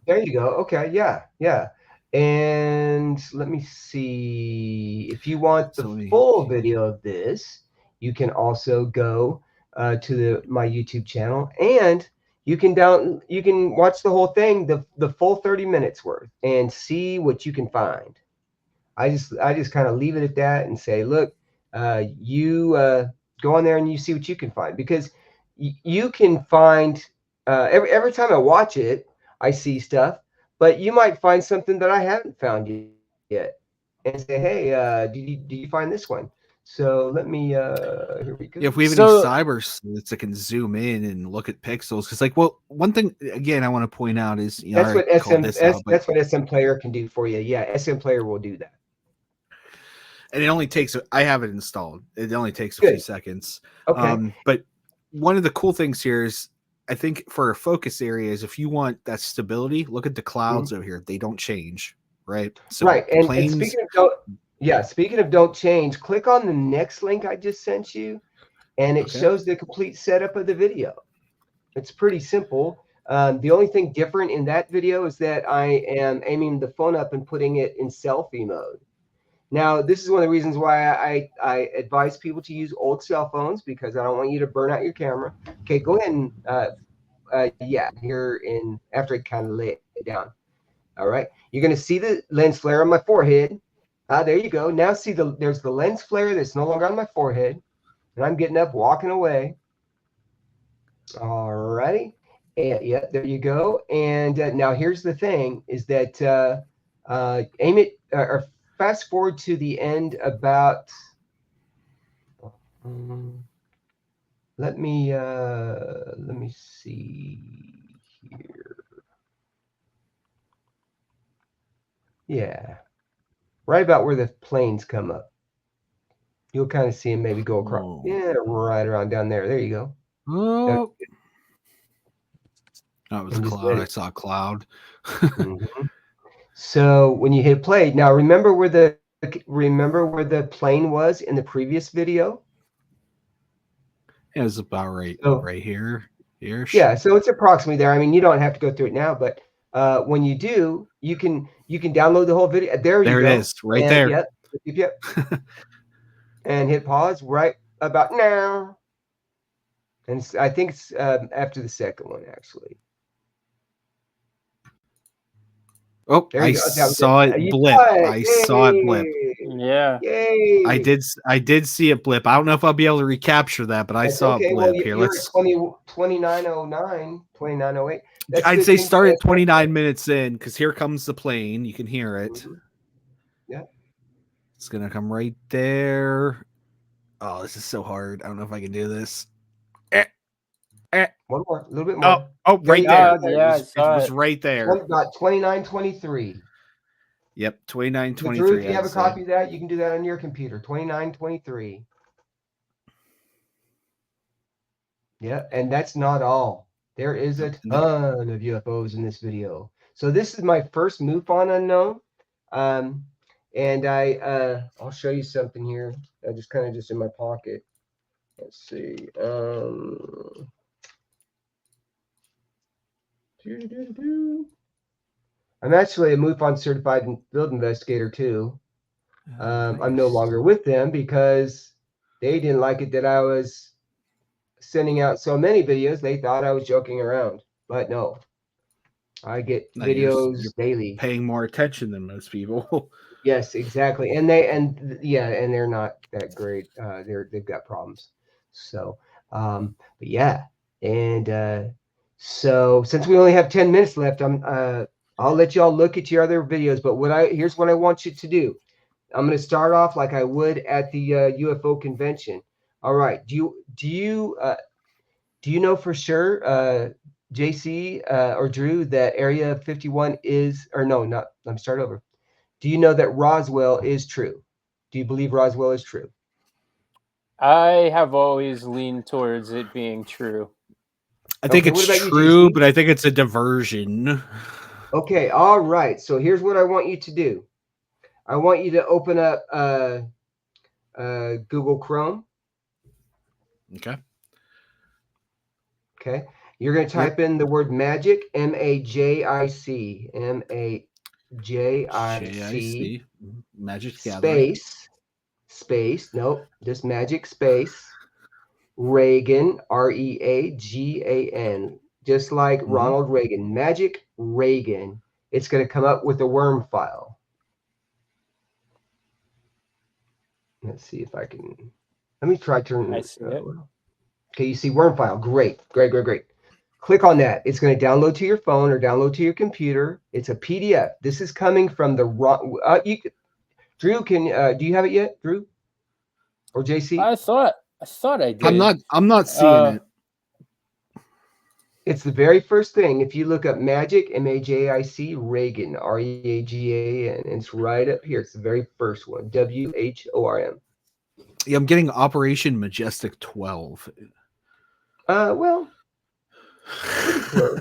There you go. Okay, yeah, yeah. And let me see. If you want the full video of this, you can also go to my YouTube channel, and you can watch the whole thing, the full 30 minutes worth, and see what you can find. I just kind of leave it at that and say, look, you go on there and you see what you can find, because you can find every time I watch it, I see stuff, but you might find something that I haven't found yet, and say, hey, did you find this one? So let me here we go. If we have any cyber sleuths that can zoom in and look at pixels, because one thing again I want to point out is that's what SM Player can do for you. Yeah, SM Player will do that. And it only takes, I have it installed. It only takes a few seconds. Okay. But one of the cool things here is, I think for focus areas, if you want that stability, look at the clouds over here. They don't change, right? So right. And speaking of don't change, click on the next link I just sent you, and it shows the complete setup of the video. It's pretty simple. The only thing different in that video is that I am aiming the phone up and putting it in selfie mode. Now, this is one of the reasons why I advise people to use old cell phones, because I don't want you to burn out your camera. Okay, go ahead and here in after I kind of lay it down. All right, you're going to see the lens flare on my forehead. There you go. Now see there's the lens flare that's no longer on my forehead, and I'm getting up, walking away. All righty, and yeah, there you go. And now here's the thing: is that aim it or fast forward to the end about. Let me see here. Yeah, right about where the planes come up. You'll kind of see them maybe go across. Whoa. Yeah, right around down there. There you go. Oh, that was a cloud. I saw a cloud. So when you hit play, now remember where the plane was in the previous video? It was about right here. Yeah, so it's approximately there. I mean, you don't have to go through it now, but when you do, you can download the whole video. There you go. There it is, right there. Yep. And hit pause right about now. And I think it's after the second one, actually. Oh, I saw it blip. I saw it blip. Yeah. Yay. I did see it blip. I don't know if I'll be able to recapture that, but I saw it blip. Well, here. Let's 2909, 2908. I'd say start at 29 minutes in, because here comes the plane. You can hear it. Yeah. It's gonna come right there. Oh, this is so hard. I don't know if I can do this. One more, a little bit more. Oh, right there. Yeah, it was right there. About 2923. Yep, 2923. If you have a copy of that, you can do that on your computer. 2923. Yeah, and that's not all. There is a ton of UFOs in this video. So this is my first MUFON unknown. And I'll show you something here. I just kind of in my pocket. Let's see. I'm actually a MUFON certified field investigator too. I'm no longer with them because they didn't like it that I was sending out so many videos, they thought I was joking around. But no, I get No, you're videos daily. paying more attention than most people. Yes, exactly. And yeah, and they're not that great. They've got problems. So, but yeah, and so since we only have 10 minutes left, I'll let y'all look at your other videos. But here's what I want you to do. I'm going to start off like I would at the UFO convention. All right. Do you know for sure, JC or Drew, that Area 51 is, or no, not. Let me start over. Do you know that Roswell is true? Do you believe Roswell is true? I have always leaned towards it being true. I think Okay, it's what about you, true, JC? but I think it's a diversion. Okay, all right. So here's what I want you to do. I want you to open up Google Chrome. Okay. Okay. You're going to type in the word magic, MAJIC, MAJIC, Magic Gathering. space, nope, just magic space, Reagan, REAGAN, just like Ronald Reagan, Magic Reagan. It's going to come up with a worm file. Let's see if I can. Let me try turning. I see it. Okay, you see worm file. Great. Click on that. It's going to download to your phone or download to your computer. It's a PDF. This is coming from the Drew. Do you have it yet, Drew or JC? I thought I did. I'm not seeing it. It's the very first thing. If you look up magic, MAJIC, Reagan, REAGAN, and it's right up here. It's the very first one, WHORM. Yeah, I'm getting Operation Majestic 12. Well, pretty close.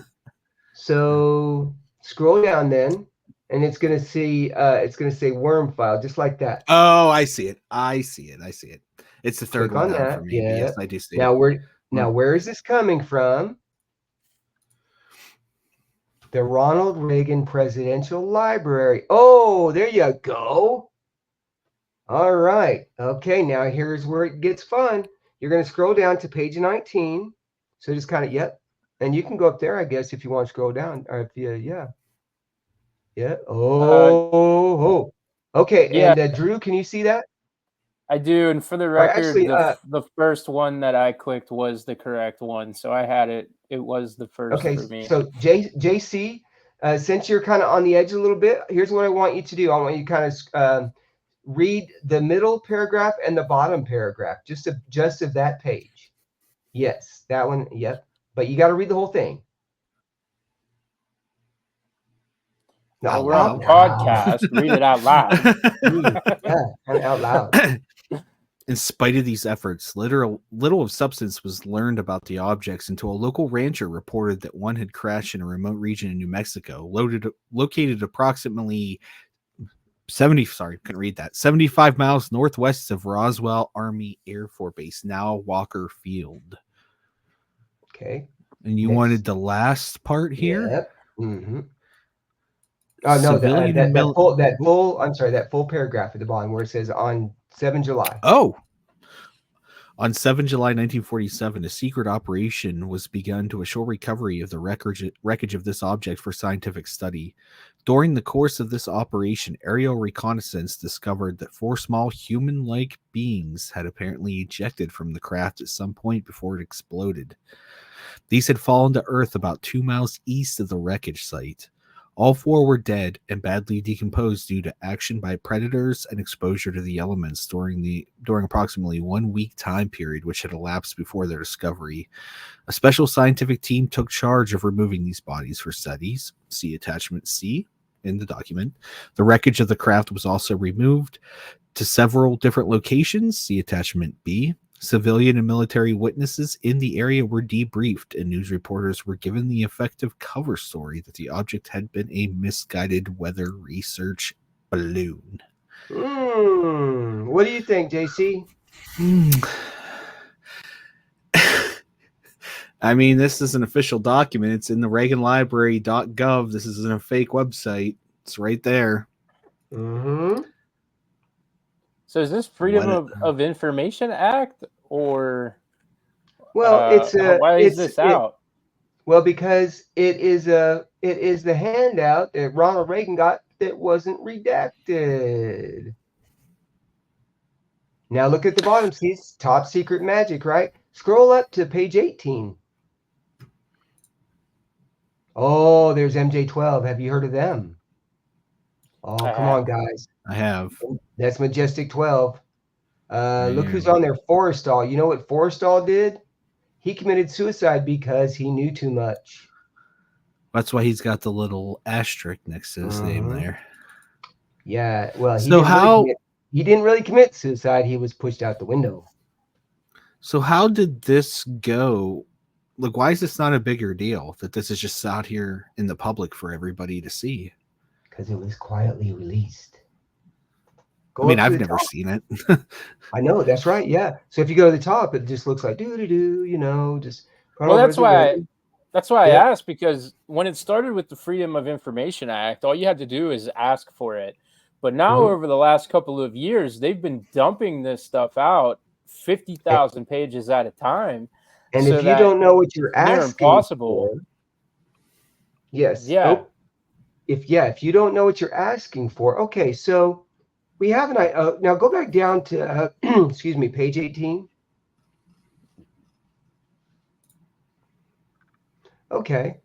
So scroll down then, and it's gonna say worm file, just like that. Oh, I see it. It's the third Click one on down that. for me. Yeah. Yes, I do see Now it. where is this coming from? The Ronald Reagan Presidential Library. Oh, there you go. All right. Okay, now here's where it gets fun. You're going to scroll down to page 19. So just kind of, yep. And you can go up there, I guess, if you want to scroll down. Or if you, yeah. Yeah. Oh. Okay, Yeah, and Drew, can you see that? I do. And for the Or record, actually, the first one that I clicked was the correct one. So I had it. It was the first okay, for me. so JC, since you're kind of on the edge a little bit, here's what I want you to do. I want you to kind of read the middle paragraph and the bottom paragraph, just of that page. Yes, that one. Yep. But you got to read the whole thing. Well, we're on a podcast. Read it out loud. Yeah, kind of out loud. In spite of these efforts, little of substance was learned about the objects until a local rancher reported that one had crashed in a remote region in New Mexico, located approximately 75 miles northwest of Roswell Army Air Force Base, now Walker Field. Okay. And you wanted the last part here? Yep. Mm-hmm. Oh no, that full paragraph at the bottom where it says on 7 July. Oh. On 7 July 1947, a secret operation was begun to assure recovery of the wreckage of this object for scientific study. During the course of this operation, aerial reconnaissance discovered that 4 small human-like beings had apparently ejected from the craft at some point before it exploded. These had fallen to Earth about 2 miles east of the wreckage site. All 4 were dead and badly decomposed due to action by predators and exposure to the elements during approximately 1 week time period which had elapsed before their discovery. A special scientific team took charge of removing these bodies for studies. See attachment C in the document. The wreckage of the craft was also removed to several different locations. See attachment B. Civilian and military witnesses in the area were debriefed, and news reporters were given the effective cover story that the object had been a misguided weather research balloon. What do you think, JC? I mean, this is an official document. It's in the ReaganLibrary.gov. This isn't a fake website. It's right there. Mm-hmm. So is this Freedom of Information Act or Well, why is this out? well, because it is the handout that Ronald Reagan got that wasn't redacted. Now look at the bottom. See, it's top secret magic, right? Scroll up to page 18. Oh, there's MJ12. Have you heard of them? Oh, I come on, have. guys. I have. That's Majestic 12. Look who's Yeah. on there. Forrestal. You know what Forrestal did? He committed suicide because he knew too much. That's why he's got the little asterisk next to his name Mhm. there. Yeah, well, So he didn't really commit suicide. He was pushed out the window. So how did this go? Like, why is this not a bigger deal that this is just out here in the public for everybody to see? Because it was quietly released. I mean, Up to I've the never top. seen it. I know, that's right. Yeah. So if you go to the top, it just looks like doo-doo-doo, just Well, that's why I Yep. asked, because when it started with the Freedom of Information Act, all you had to do is ask for it. But now, Mhm. over the last couple of years, they've been dumping this stuff out 50,000 pages at a time, And so if you that don't know what you're it's near asking impossible. for, yes. Yeah. Oh, if you don't know what you're asking for, okay. So we have now go back down to excuse me, page 18. Okay.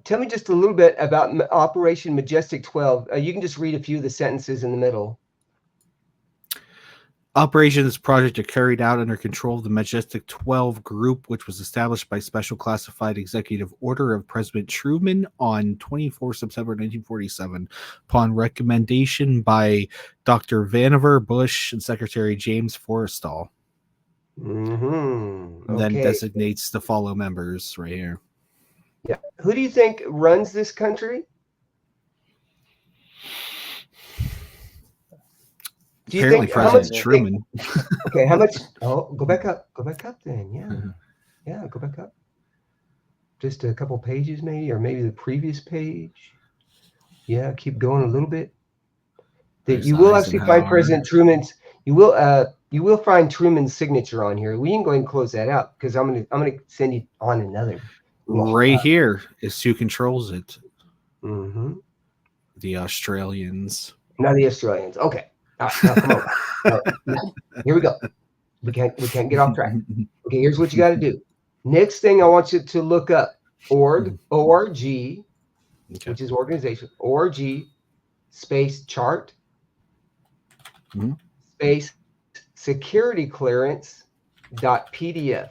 Tell me just a little bit about Operation Majestic 12. You can just read a few of the sentences in the middle. Operations project are carried out under control of the Majestic 12 group, which was established by special classified executive order of President Truman on 24 September 1947, upon recommendation by Dr. Vannevar Bush and Secretary James Forrestal. Mm-hmm. Then Okay. designates the follow members right here. Yeah. Who do you think runs this country? Do you Apparently, think how much? President Truman. Okay, how much? Oh, go back up. Go back up then. Yeah, go back up. Just a couple pages, maybe, or maybe the previous page. Yeah, keep going a little bit. That There's you will actually find Eisenhower. President Truman's. You will find Truman's signature on here. We can go ahead and close that out because I'm gonna send you on another. Right here is who controls it. Mm-hmm. The Australians. Now the Australians. Okay. All right. Now come on. Now, here we go. We can't get off track. Okay. Here's what you got to do. Next thing I want you to look up org, okay. Which is organization, org space chart space security clearance .pdf.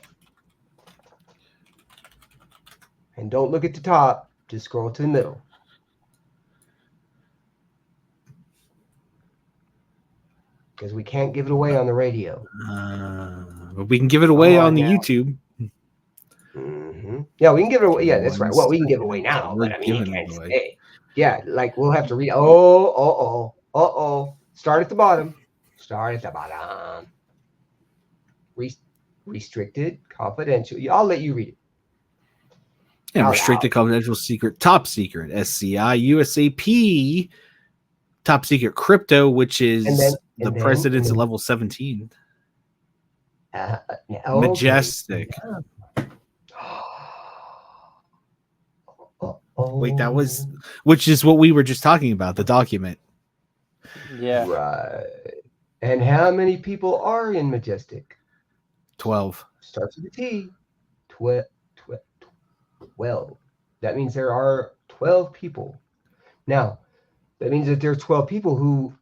And don't look at the top, just scroll to the middle. Because we can't give it away on the radio. But we can give it away on the now. YouTube. Mm-hmm. Yeah, we can give it away. Yeah, that's right. Well, we can give it away now, We're but I mean, you giving can't it away. say. Yeah, like we'll have to read. Start at the bottom. Restricted, confidential. I'll let you read it. And Out restricted, loud. confidential, secret, top secret, SCI, USAP, top secret crypto, which is the president's at level 17. Majestic. Okay. Wait, that was, which is what we were just talking about, the document. Yeah. Right. And how many people are in Majestic? 12. Starts with a T. 12. That means there are 12 people. Now, that means that there's 12 people who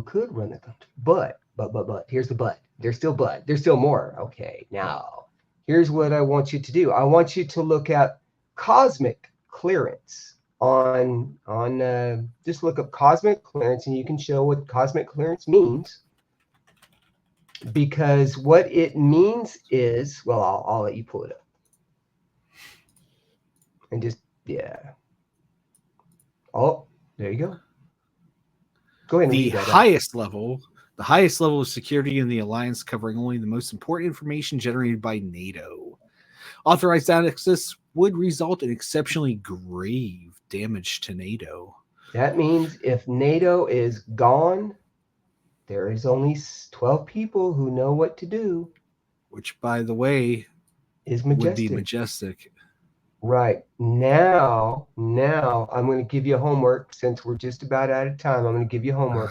could run the country. But, here's the but. There's still more. Okay, now, here's what I want you to do. I want you to look at cosmic clearance on just look up cosmic clearance, and you can show what cosmic clearance means. Because what it means is, well, I'll let you pull it up. And just, yeah. Oh, there you go. Go ahead and The read that. highest level of security in the alliance, covering only the most important information generated by NATO. Authorized access would result in exceptionally grave damage to NATO. That means if NATO is gone, there is only 12 people who know what to do. which, by the way, is would be majestic. majestic. Right. Now I'm going to give you homework since we're just about out of time. I'm going to give you homework.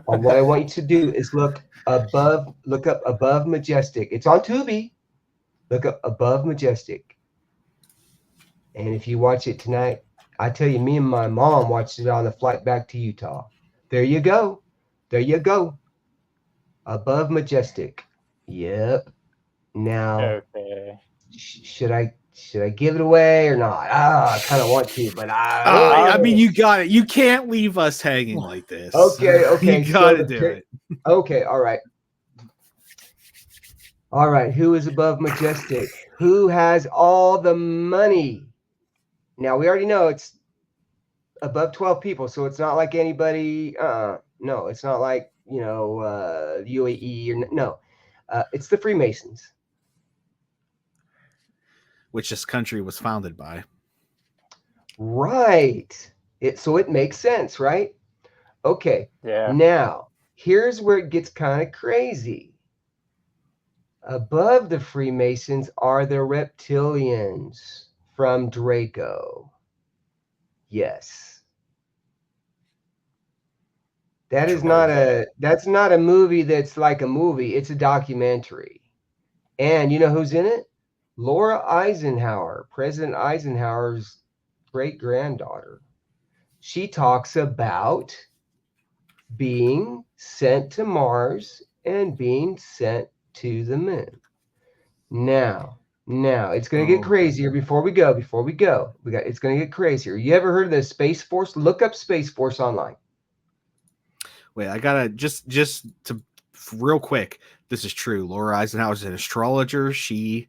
What I want you to do is look up above majestic. It's on Tubi. Look up above majestic. And if you watch it tonight, I tell you, me and my mom watched it on the flight back to Utah. There you go. There you go. Above majestic. Yep. Now, Okay. should I give it away or not? I kind of want to, but I mean, you got it. You can't leave us hanging like this. Okay. You got to do it. Okay, all right. All right, who is above majestic? Who has all the money? Now, we already know it's above 12 people, so it's not like anybody, no, it's not like, UAE or no. It's the Freemasons. Which this country was founded by. Right. So it makes sense, right? Okay. Yeah. Now, here's where it gets kind of crazy. Above the Freemasons are the reptilians from Draco. Yes. That's not a movie that's like a movie. It's a documentary. And you know who's in it? Laura Eisenhower, President Eisenhower's great-granddaughter. She talks about being sent to Mars and being sent to the moon. Now, it's going to get crazier before we go. It's going to get crazier. You ever heard of the Space Force? Look up Space Force online. Wait, I gotta just to real quick. This is true. Laura Eisenhower's an astrologer. She.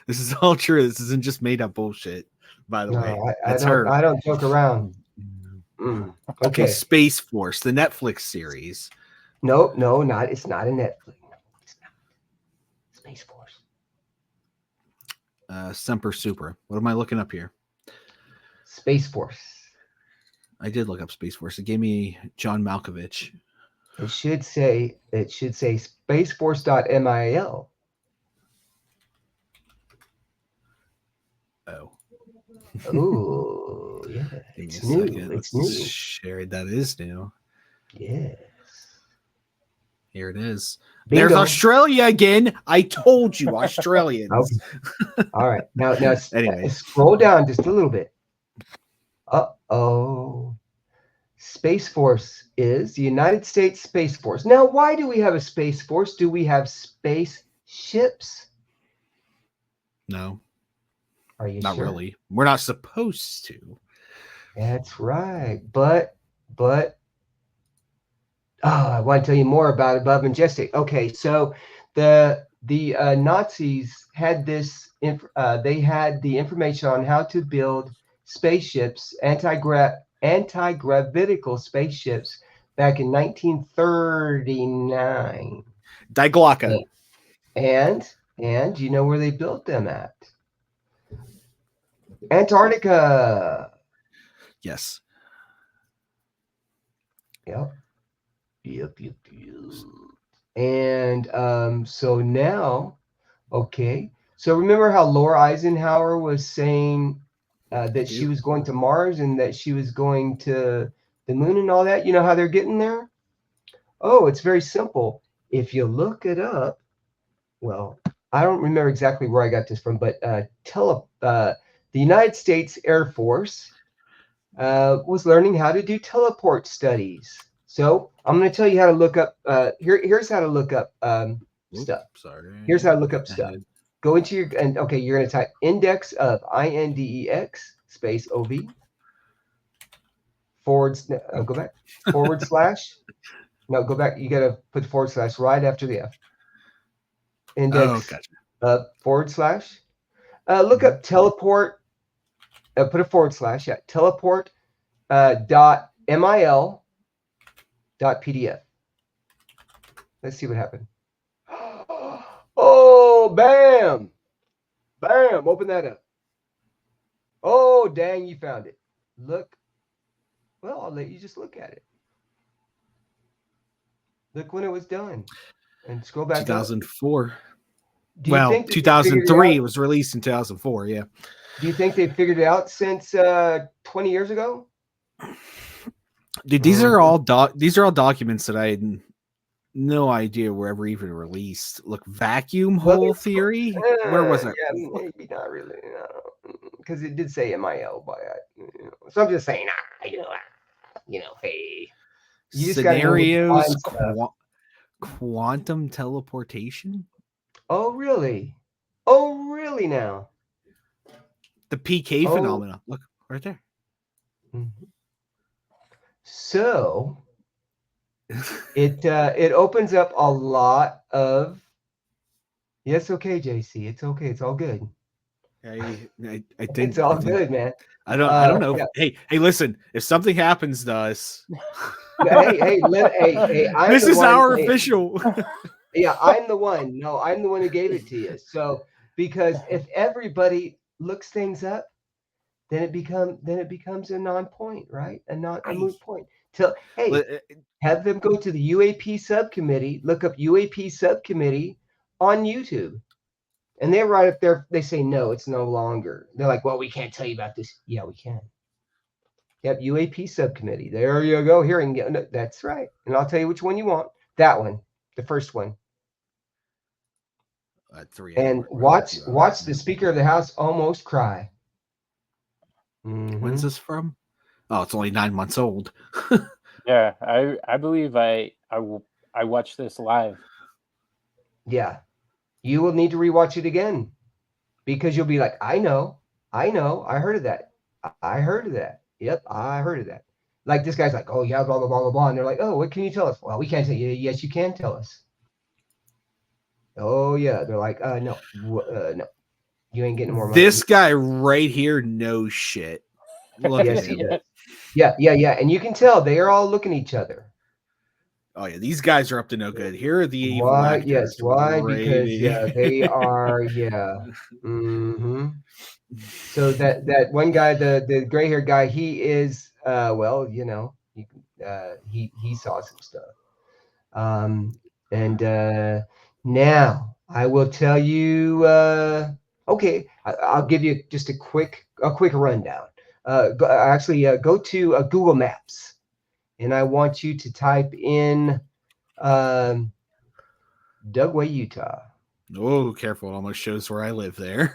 This is all true. This isn't just made up bullshit. By the way, that's her. I don't joke around. Okay. Space Force, the Netflix series. No, not. It's not a Netflix. No, it's not. Space Force. Semper Supra. What am I looking up here? Space Force. I did look up Space Force. It gave me John Malkovich. It should say spaceforce.mil. Oh, yeah. It's new. It's new. Sherry, that is new. Yes. Here it is. Bingo. There's Australia again. I told you, Australians. Okay. All right. Now, anyway, scroll down just a little bit. Uh-oh. Space Force is the United States Space Force. Now, why do we have a Space Force? Do we have spaceships? No. Are you not sure? really? We're not supposed to. That's right. But I want to tell you more about Above Majestic. Okay, so the Nazis had this. They had the information on how to build spaceships, anti-gravitical spaceships, back in 1939. Die Glocke. And you know where they built them at? Antarctica. Yes. Yep. And so now, okay. So remember how Laura Eisenhower was saying that she was going to Mars and that she was going to the moon and all that? You know how they're getting there? Oh, it's very simple. If you look it up, well, I don't remember exactly where I got this from, but the United States Air Force was learning how to do teleport studies. So I'm going to tell you how to look up. Here's how to look up stuff. Sorry. Here's how to look up stuff. Go into your you're going to type index of INDEX space OV go back forward slash. No, go back. You got to put forward slash right after the F. Index forward slash. Look up teleport. Put a forward slash. Yeah, teleport dot mil dot PDF. Let's see what happened. Oh, bam. Open that up. Oh, dang, you found it. Look. Well, I'll let you just look at it. Look when it was done. And scroll back up. 2004. Do you Well, think that they figured it 2003. out? It was released in 2004. Yeah. Do you think they figured it out since 20 years ago? Dude, these are all documents that I had no idea were ever even released. Look, vacuum Well, hole theory. Where was it? Yeah, maybe not really, because it did say MIL, but so I'm just saying, hey, you just got to know where to Scenarios, find stuff. quantum teleportation. Oh, really? Oh, really? Now, The PK Oh. phenomena. Look right there. Mhm. So it opens up a lot of. Yes, okay, JC. It's okay. It's all good. I think It's all good, man. I don't know. Yeah. Hey, listen. If something happens to us, Hey, I'm this the is one. our Hey, official. yeah, I'm the one. No, I'm the one who gave it to you. So because if everybody looks things up, then it becomes a non-point, right? A moot point. Hey, have them go to the UAP subcommittee, look up UAP subcommittee on YouTube. And they're right up there. They say, no, it's no longer. They're like, well, we can't tell you about this. Yeah, we can. Yep, UAP subcommittee. There you go. Here, and no, that's right. And I'll tell you which one you want. That one, the first one. And watch the Speaker of the House almost cry. When's this from? Oh, it's only 9 months old. Yeah, I believe I watched this live. Yeah, you will need to rewatch it again because you'll be like, I know, I heard of that. I heard of that. Yep, I heard of that. Like this guy's like, oh yeah, blah blah blah blah blah, and they're like, oh, what can you tell us? Well, we can't tell you. Yes, you can tell us. Oh yeah, they're like, no, no, you ain't getting more money. This guy right here knows shit. Look Yes, at he him. does. Yeah, and you can tell they are all looking at each other. Oh yeah, these guys are up to no good. Here are the evil Why? actors. Yes, why? Right. Because they are. Yeah. Mm-hmm. So that one guy, the gray haired guy, he is. Well, he saw some stuff. And now I will tell you. Okay, I'll give you just a quick rundown. Go to Google Maps, and I want you to type in Dugway, Utah. Oh, careful! It almost shows where I live there.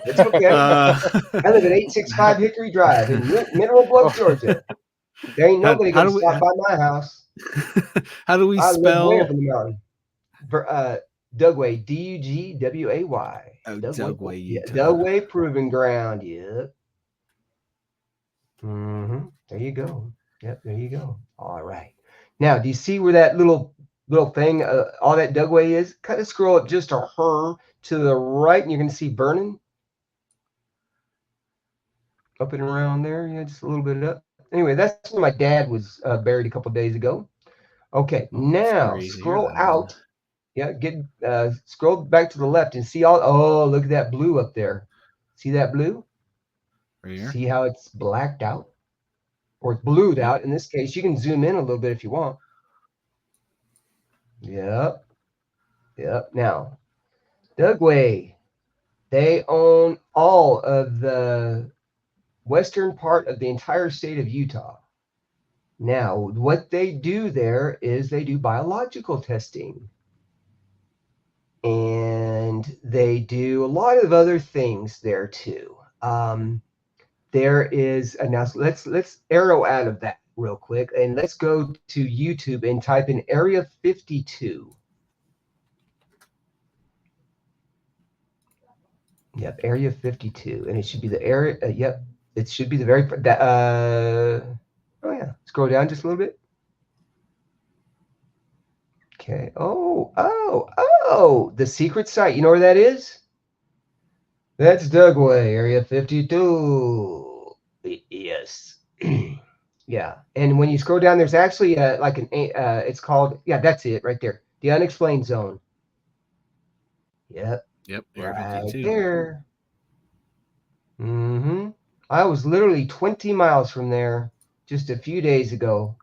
It's okay. I live at 865 Hickory Drive in Mineral Bluff, Georgia. There ain't nobody going to stop by my house. How do we I live way up spell in the mountain. Dugway, Dugway. Oh, Dugway, Utah. Dugway Proving Ground. Yep. Mm-hmm. There you go. Yep, there you go. All right. Now, do you see where that little thing, all that Dugway is? Kind of scroll up just to the right, and you're going to see Vernon. Up and around there, yeah, just a little bit up. Anyway, that's where my dad was buried a couple days ago. Okay, now scroll out. Yeah, scroll back to the left and see all. Oh, look at that blue up there. See that blue? Right here. See how it's blacked out, or it's blued out. In this case, you can zoom in a little bit if you want. Yep. Now, Dugway, they own all of the western part of the entire state of Utah. Now, what they do there is they do biological testing. And they do a lot of other things there too. There is now let's arrow out of that real quick, and let's go to YouTube and type in Area 52. Yep, Area 52, and it should be the area. Yep, it should be the very. Oh yeah, scroll down just a little bit. Okay. Oh, the secret site. You know where that is? That's Dugway, Area 52. Yes. Yeah. And when you scroll down, there's actually it's called, that's it right there. The unexplained zone. Yep. Area right 52. there. Mm-hmm. I was literally 20 miles from there just a few days ago.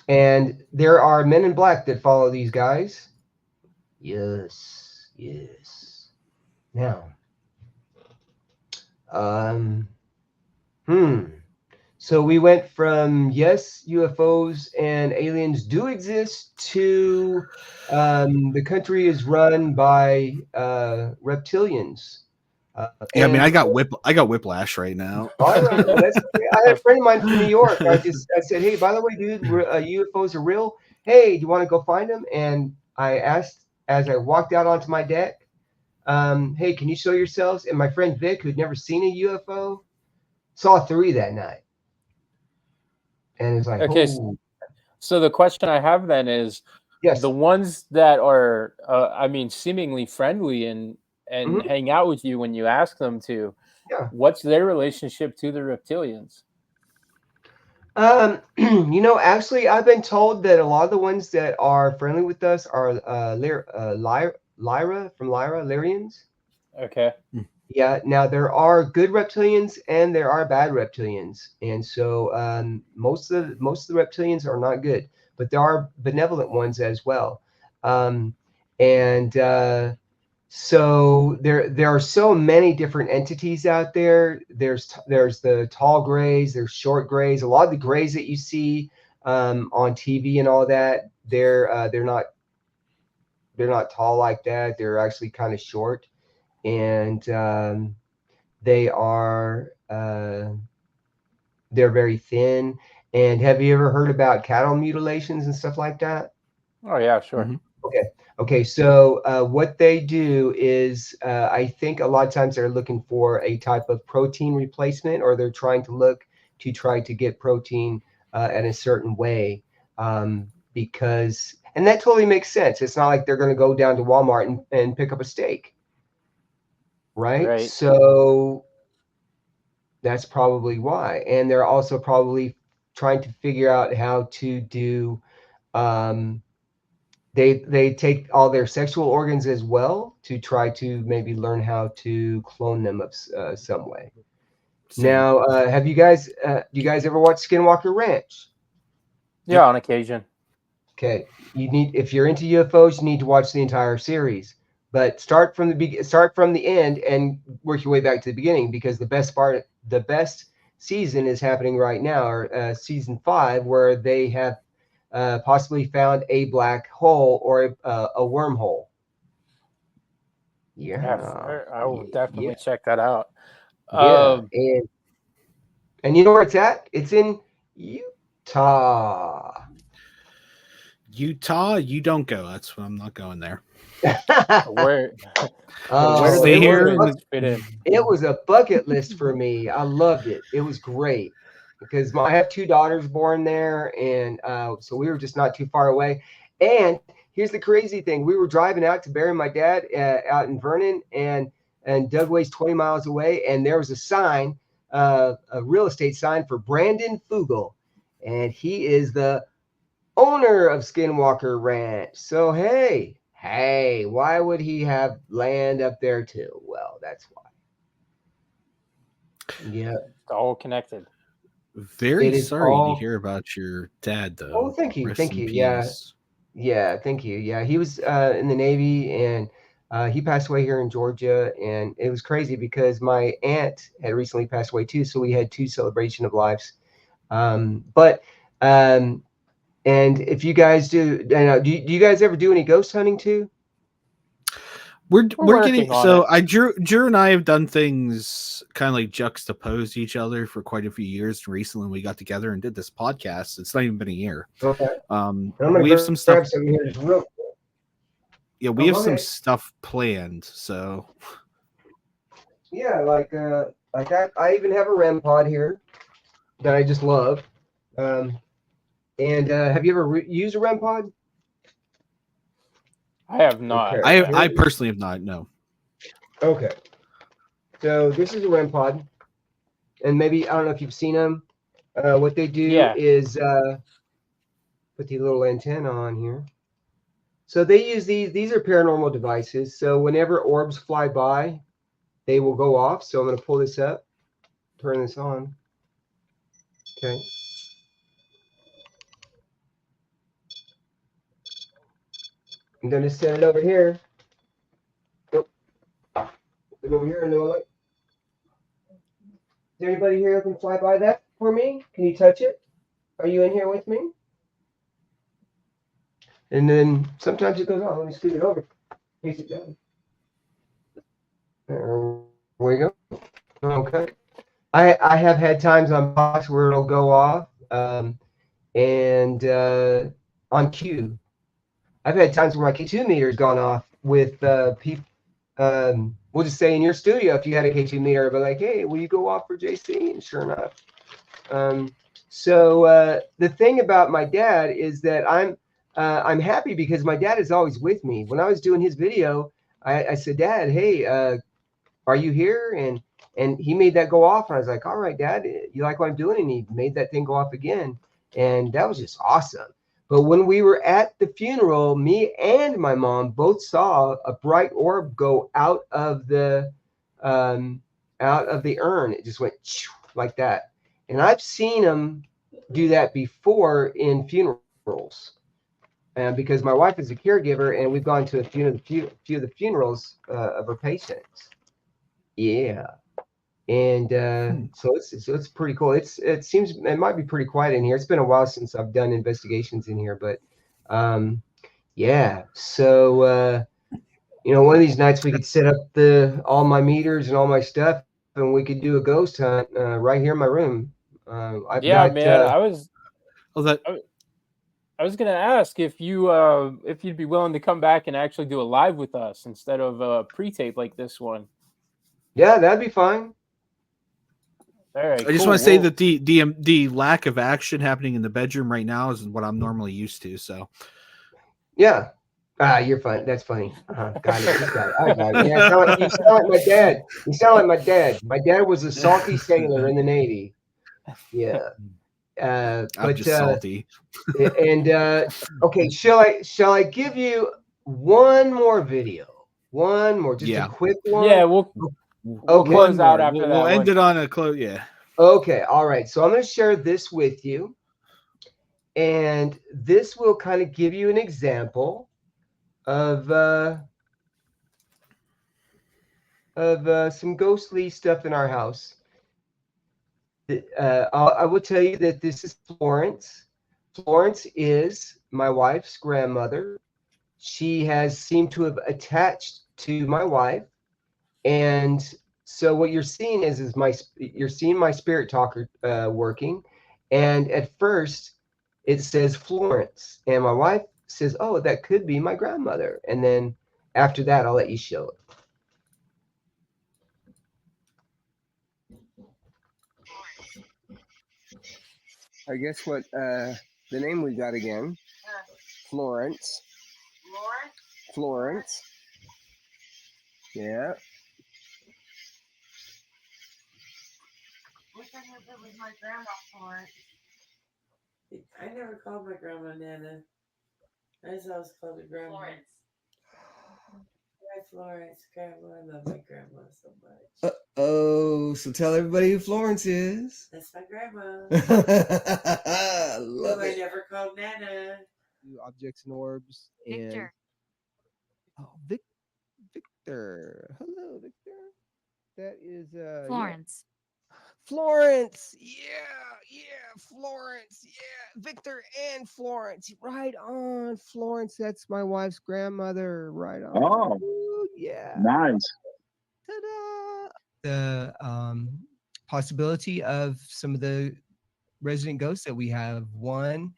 And there are men in black that follow these guys. Yes, yes. Now, um, so we went from yes, UFOs and aliens do exist to the country is run by reptilians. Yeah, I mean, And I got whiplash right now. all right, well that's okay. I had a friend of mine from New York. I said, hey, by the way, dude, UFOs are real. Hey, do you want to go find them? And I asked as I walked out onto my deck, hey, can you show yourselves? And my friend Vic, who'd never seen a UFO, saw 3 that night. And it's like, Okay, oh, so the question I have then is yes. the ones that are, I mean, seemingly friendly and Mhm. hang out with you when you ask them to. Yeah. What's their relationship to the reptilians? Actually, I've been told that a lot of the ones that are friendly with us are Lyra from Lyrians. Okay. Yeah. Now there are good reptilians and there are bad reptilians, and so most of the reptilians are not good, but there are benevolent ones as well. Um, and So there are so many different entities out there. There's the tall grays, there's short grays. A lot of the grays that you see on TV and all that, they're not tall like that. They're actually kind of short, and they are they're very thin. And have you ever heard about cattle mutilations and stuff like that? Oh yeah, sure. Mhm. Okay. Okay. So what they do is, I think a lot of times they're looking for a type of protein replacement, or they're trying to look to try to get protein in a certain way, and that totally makes sense. It's not like they're going to go down to Walmart and pick up a steak, right? Right. So that's probably why. And they're also probably trying to figure out how to do. Um, they take all their sexual organs as well to try to maybe learn how to clone them of some way. Same. Now, have you guys do you guys ever watch Skinwalker Ranch? Yeah, on occasion. Okay, if you're into UFOs, you need to watch the entire series. But start from the end and work your way back to the beginning, because the best season is happening right now, or season 5, where they have possibly found a black hole or a wormhole. Yeah, Yeah, I will yeah, definitely check that out. yeah, Um, and you know where it's at? It's in Utah. Utah, you don't go. That's I'm not going there. where where do Oh, the Stay here in penguins the. fit in? it was a bucket list for me. I loved it. It was great because I have 2 daughters born there, and so we were just not too far away. And here's the crazy thing: we were driving out to bury my dad out in Vernon, and Dugway's 20 miles away, and there was a sign, a real estate sign for Brandon Fugel, and he is the owner of Skinwalker Ranch. So hey, why would he have land up there too? Well, that's why. Yeah, It's all connected. Very it is sorry to all. hear about your dad, Oh, though. thank you, Rest thank in you. Yeah, peace. yeah, thank you. Yeah, he was in the Navy, and he passed away here in Georgia, and it was crazy because my aunt had recently passed away too, so we had 2 celebration of lives. But and if you guys do you guys ever do any ghost hunting too? We're We're working getting on it. Drew and I have done things kind of like juxtapose each other for quite a few years. Recently, we got together and did this podcast. It's not even been a year. Okay, I'm We have some stuff. grab some here just real quick. Yeah, we Oh, have go some ahead. stuff planned. So Yeah, like I even have a REM pod here that I just love. Um, and have you ever used a REM pod? I have not. Okay, I personally have not. No. okay. So this is a REM pod, and maybe I don't know if you've seen them. What they do Yeah. is put the little antenna on here. So they use these. These are paranormal devices. So whenever orbs fly by, they will go off. So I'm going to pull this up, turn this on. Okay. I'm gonna set it over here. Nope. Put it over here and no light. Is there anybody here who can fly by that for me? Can you touch it? Are you in here with me? And then sometimes it goes on. Let me scoot it over. In case it does. There we go. Okay. I have had times on box where it'll go off, and on cue. I've had times where my K2 meter's gone off with people. We'll just say in your studio, if you had a K2 meter, I'd be like, hey, will you go off for JC? And sure enough. So the thing about my dad is that I'm happy because my dad is always with me. When I was doing his video, I said, Dad, hey, are you here? And he made that go off. And I was like, all right, Dad, you like what I'm doing? And he made that thing go off again. And that was just awesome. But when we were at the funeral, me and my mom both saw a bright orb go out of the urn. It just went like that. And I've seen them do that before in funerals. And because my wife is a caregiver, and we've gone to a few of the funerals of her patients. Yeah. And so it's pretty cool. It seems it might be pretty quiet in here. It's been a while since I've done investigations in here, but yeah. So one of these nights we could set up all my meters and all my stuff, and we could do a ghost hunt right here in my room. I've Yeah, got man. I was Oh, that I was gonna ask if you'd be willing to come back and actually do a live with us instead of a pre-tape like this one. yeah, that'd be fine. All right, I just cool. want to say Well, that the lack of action happening in the bedroom right now is what I'm normally used to. So Yeah. You're fun. That's funny. Got it. Just got it. I got it. Yeah, you sound like my dad. You sound like my dad. My dad was a salty sailor in the Navy. Yeah. I'm But just salty. and okay, shall I give you one more video? One more, just a Yeah. quick one. yeah, we'll Okay. close out More. after We'll that end one. it on a close. Yeah. Okay. All right. So I'm going to share this with you, and this will kind of give you an example of some ghostly stuff in our house. I will tell you that this is Florence. Florence is my wife's grandmother. She has seemed to have attached to my wife, and so what you're seeing is you're seeing my spirit talker working, and at first it says Florence, and my wife says, "Oh, that could be my grandmother," and then after that, I'll let you show it. I guess what the name we got again? Florence. Florence. Yeah. It was my grandma Florence. I never called my grandma Nana. I just always called her grandma. Florence. Hi, Florence. Grandma. I love my grandma so much. Oh, so tell everybody who Florence is. That's my grandma. I love Who I it. never called Nana. Objects and orbs. Victor. And, Victor. Hello, Victor. That is Florence. Yeah. Florence. Yeah, Florence. Yeah, Victor and Florence. Right on, Florence. That's my wife's grandmother. Right on. Oh, Ooh, yeah. nice. Ta-da. The possibility of some of the resident ghosts that we have. One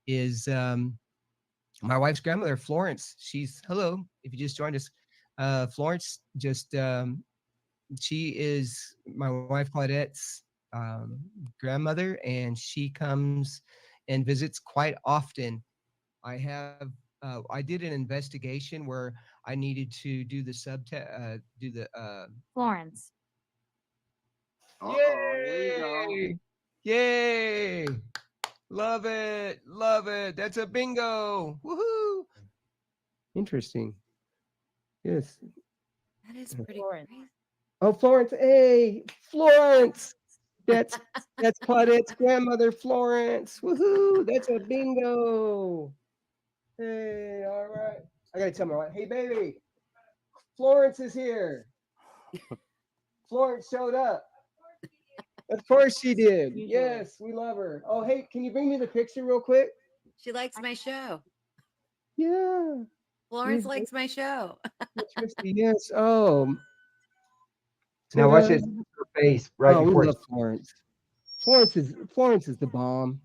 is my wife's grandmother, Florence. She's hello. If you just joined us, Florence just she is my wife Claudette's grandmother, and she comes and visits quite often. I did an investigation where I needed to do the Florence. Yay! Yay! Love it. Love it. That's a bingo. Woohoo! Interesting. Yes. That is pretty Florence. crazy. Oh, Florence. Hey, Florence. That's Claudette's grandmother, Florence. Woohoo! That's a bingo. Hey, all right. I gotta tell my wife, hey baby, Florence is here. Florence showed up. Of course she did. Yes, we love her. Oh, hey, can you bring me the picture real quick? She likes my show. Yeah. Florence likes my show. Yes. Oh. Now watch Ta-da. this her face right Oh, we before. love Florence. Florence is the bomb.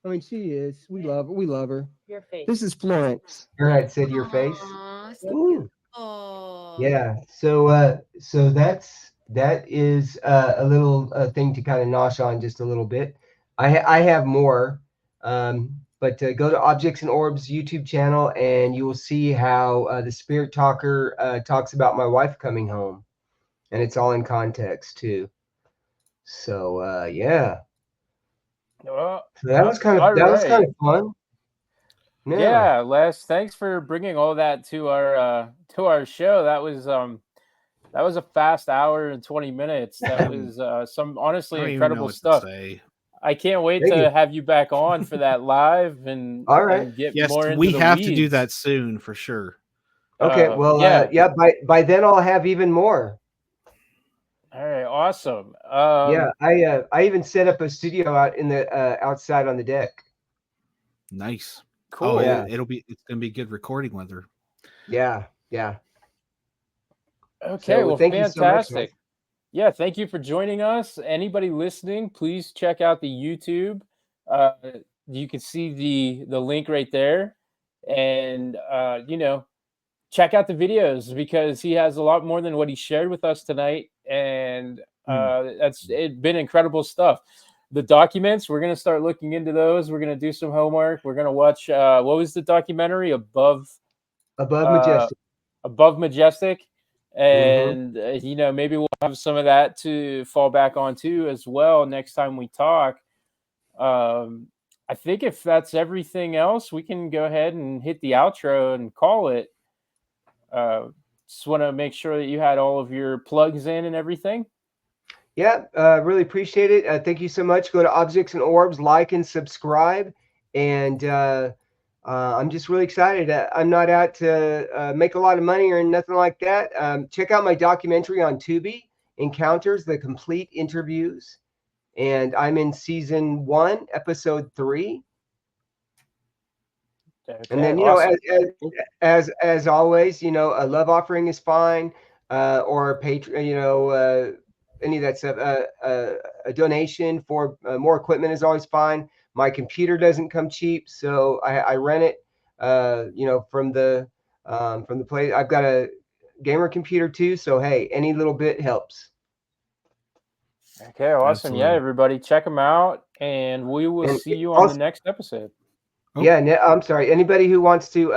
I mean, she is. We love her. We love her. Your face. This is Florence. I said your face. Aw, Ooh. oh. Yeah. So that is a little thing to kind of nosh on just a little bit. I have more, but go to Objects and Orbs YouTube channel and you will see how the Spirit Talker talks about my wife coming home, and it's all in context too. So yeah. Well, So that was kind of all right. fun. Yeah, Les, thanks for bringing all that to our show. That was a fast hour and 20 minutes. That was some I honestly don't even know incredible what to stuff. say. I can't wait Thank to you. have you back on for that live and All right. and get Yes, more into we the have to do weeds. that soon for sure. Okay. Well, yeah. yeah. By then I'll have even more. All right, awesome. Yeah, I even set up a studio out in the outside on the deck. Nice. Cool. Oh, Yeah. it's gonna be good recording weather. Yeah. Okay, So well, thank you so much, guys. fantastic. Yeah, thank you for joining us. Anybody listening, please check out the YouTube. Uh, you can see the link right there, and check out the videos because he has a lot more than what he shared with us tonight, and that's been incredible stuff. The documents, we're gonna start looking into those. We're gonna do some homework. We're gonna watch what was the documentary Above Majestic. Above Majestic, Mm-hmm. and maybe we'll have some of that to fall back on too as well next time we talk. I think if that's everything else, we can go ahead and hit the outro and call it. Just want to make sure that you had all of your plugs in and everything. Yeah, really appreciate it. Thank you so much. Go to Objects and Orbs, like and subscribe. And I'm just really excited. I'm not out to make a lot of money or nothing like that. Check out my documentary on Tubi, Encounters, the complete interviews. And I'm in season 1, episode 3. Okay, And then, awesome. as always, a love offering is fine, or Patreon, any of that stuff. A donation for more equipment is always fine. My computer doesn't come cheap, so I rent it. From the place. I've got a gamer computer too, so hey, any little bit helps. Okay, awesome. Absolutely. Yeah, everybody, check them out, and we will And see you on the also- next episode. Oh. Yeah, I'm sorry. Anybody who wants to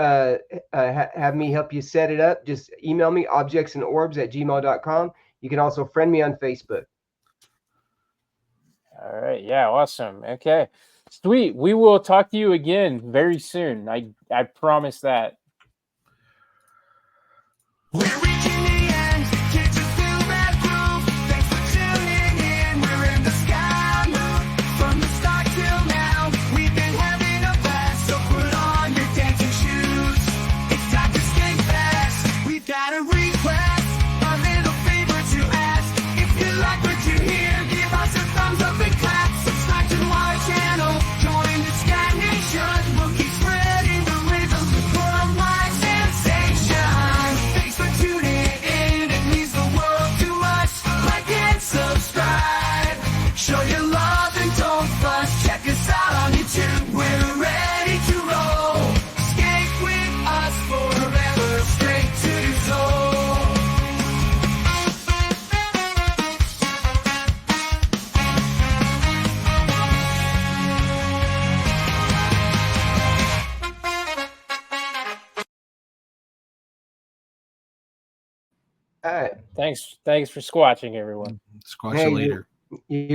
have me help you set it up, just email me, objectsandorbs@gmail.com. You can also friend me on Facebook. All right. Yeah, awesome. Okay. Sweet. We will talk to you again very soon. I promise that. We're reaching the end, can't you feel that groove? Thanks for tuning in, we're in the sky moon. From the start till now, we've been having a blast. So put on your dancing shoes, it's time to skate fast. We've got a request, a little favor to ask. If you like what you hear, give us a thumbs up and clap. Subscribe to our channel, join the Sky Nation. We'll keep spreading the rhythm, worldwide sensation. Thanks for tuning in, it means the world to us. Like and subscribe, show your love and don't fuss. Check us out on YouTube, we're ready to roll. Skate with us forever, straight to your soul. All right. Thanks for squatching, everyone. Squatch Hey, you later. you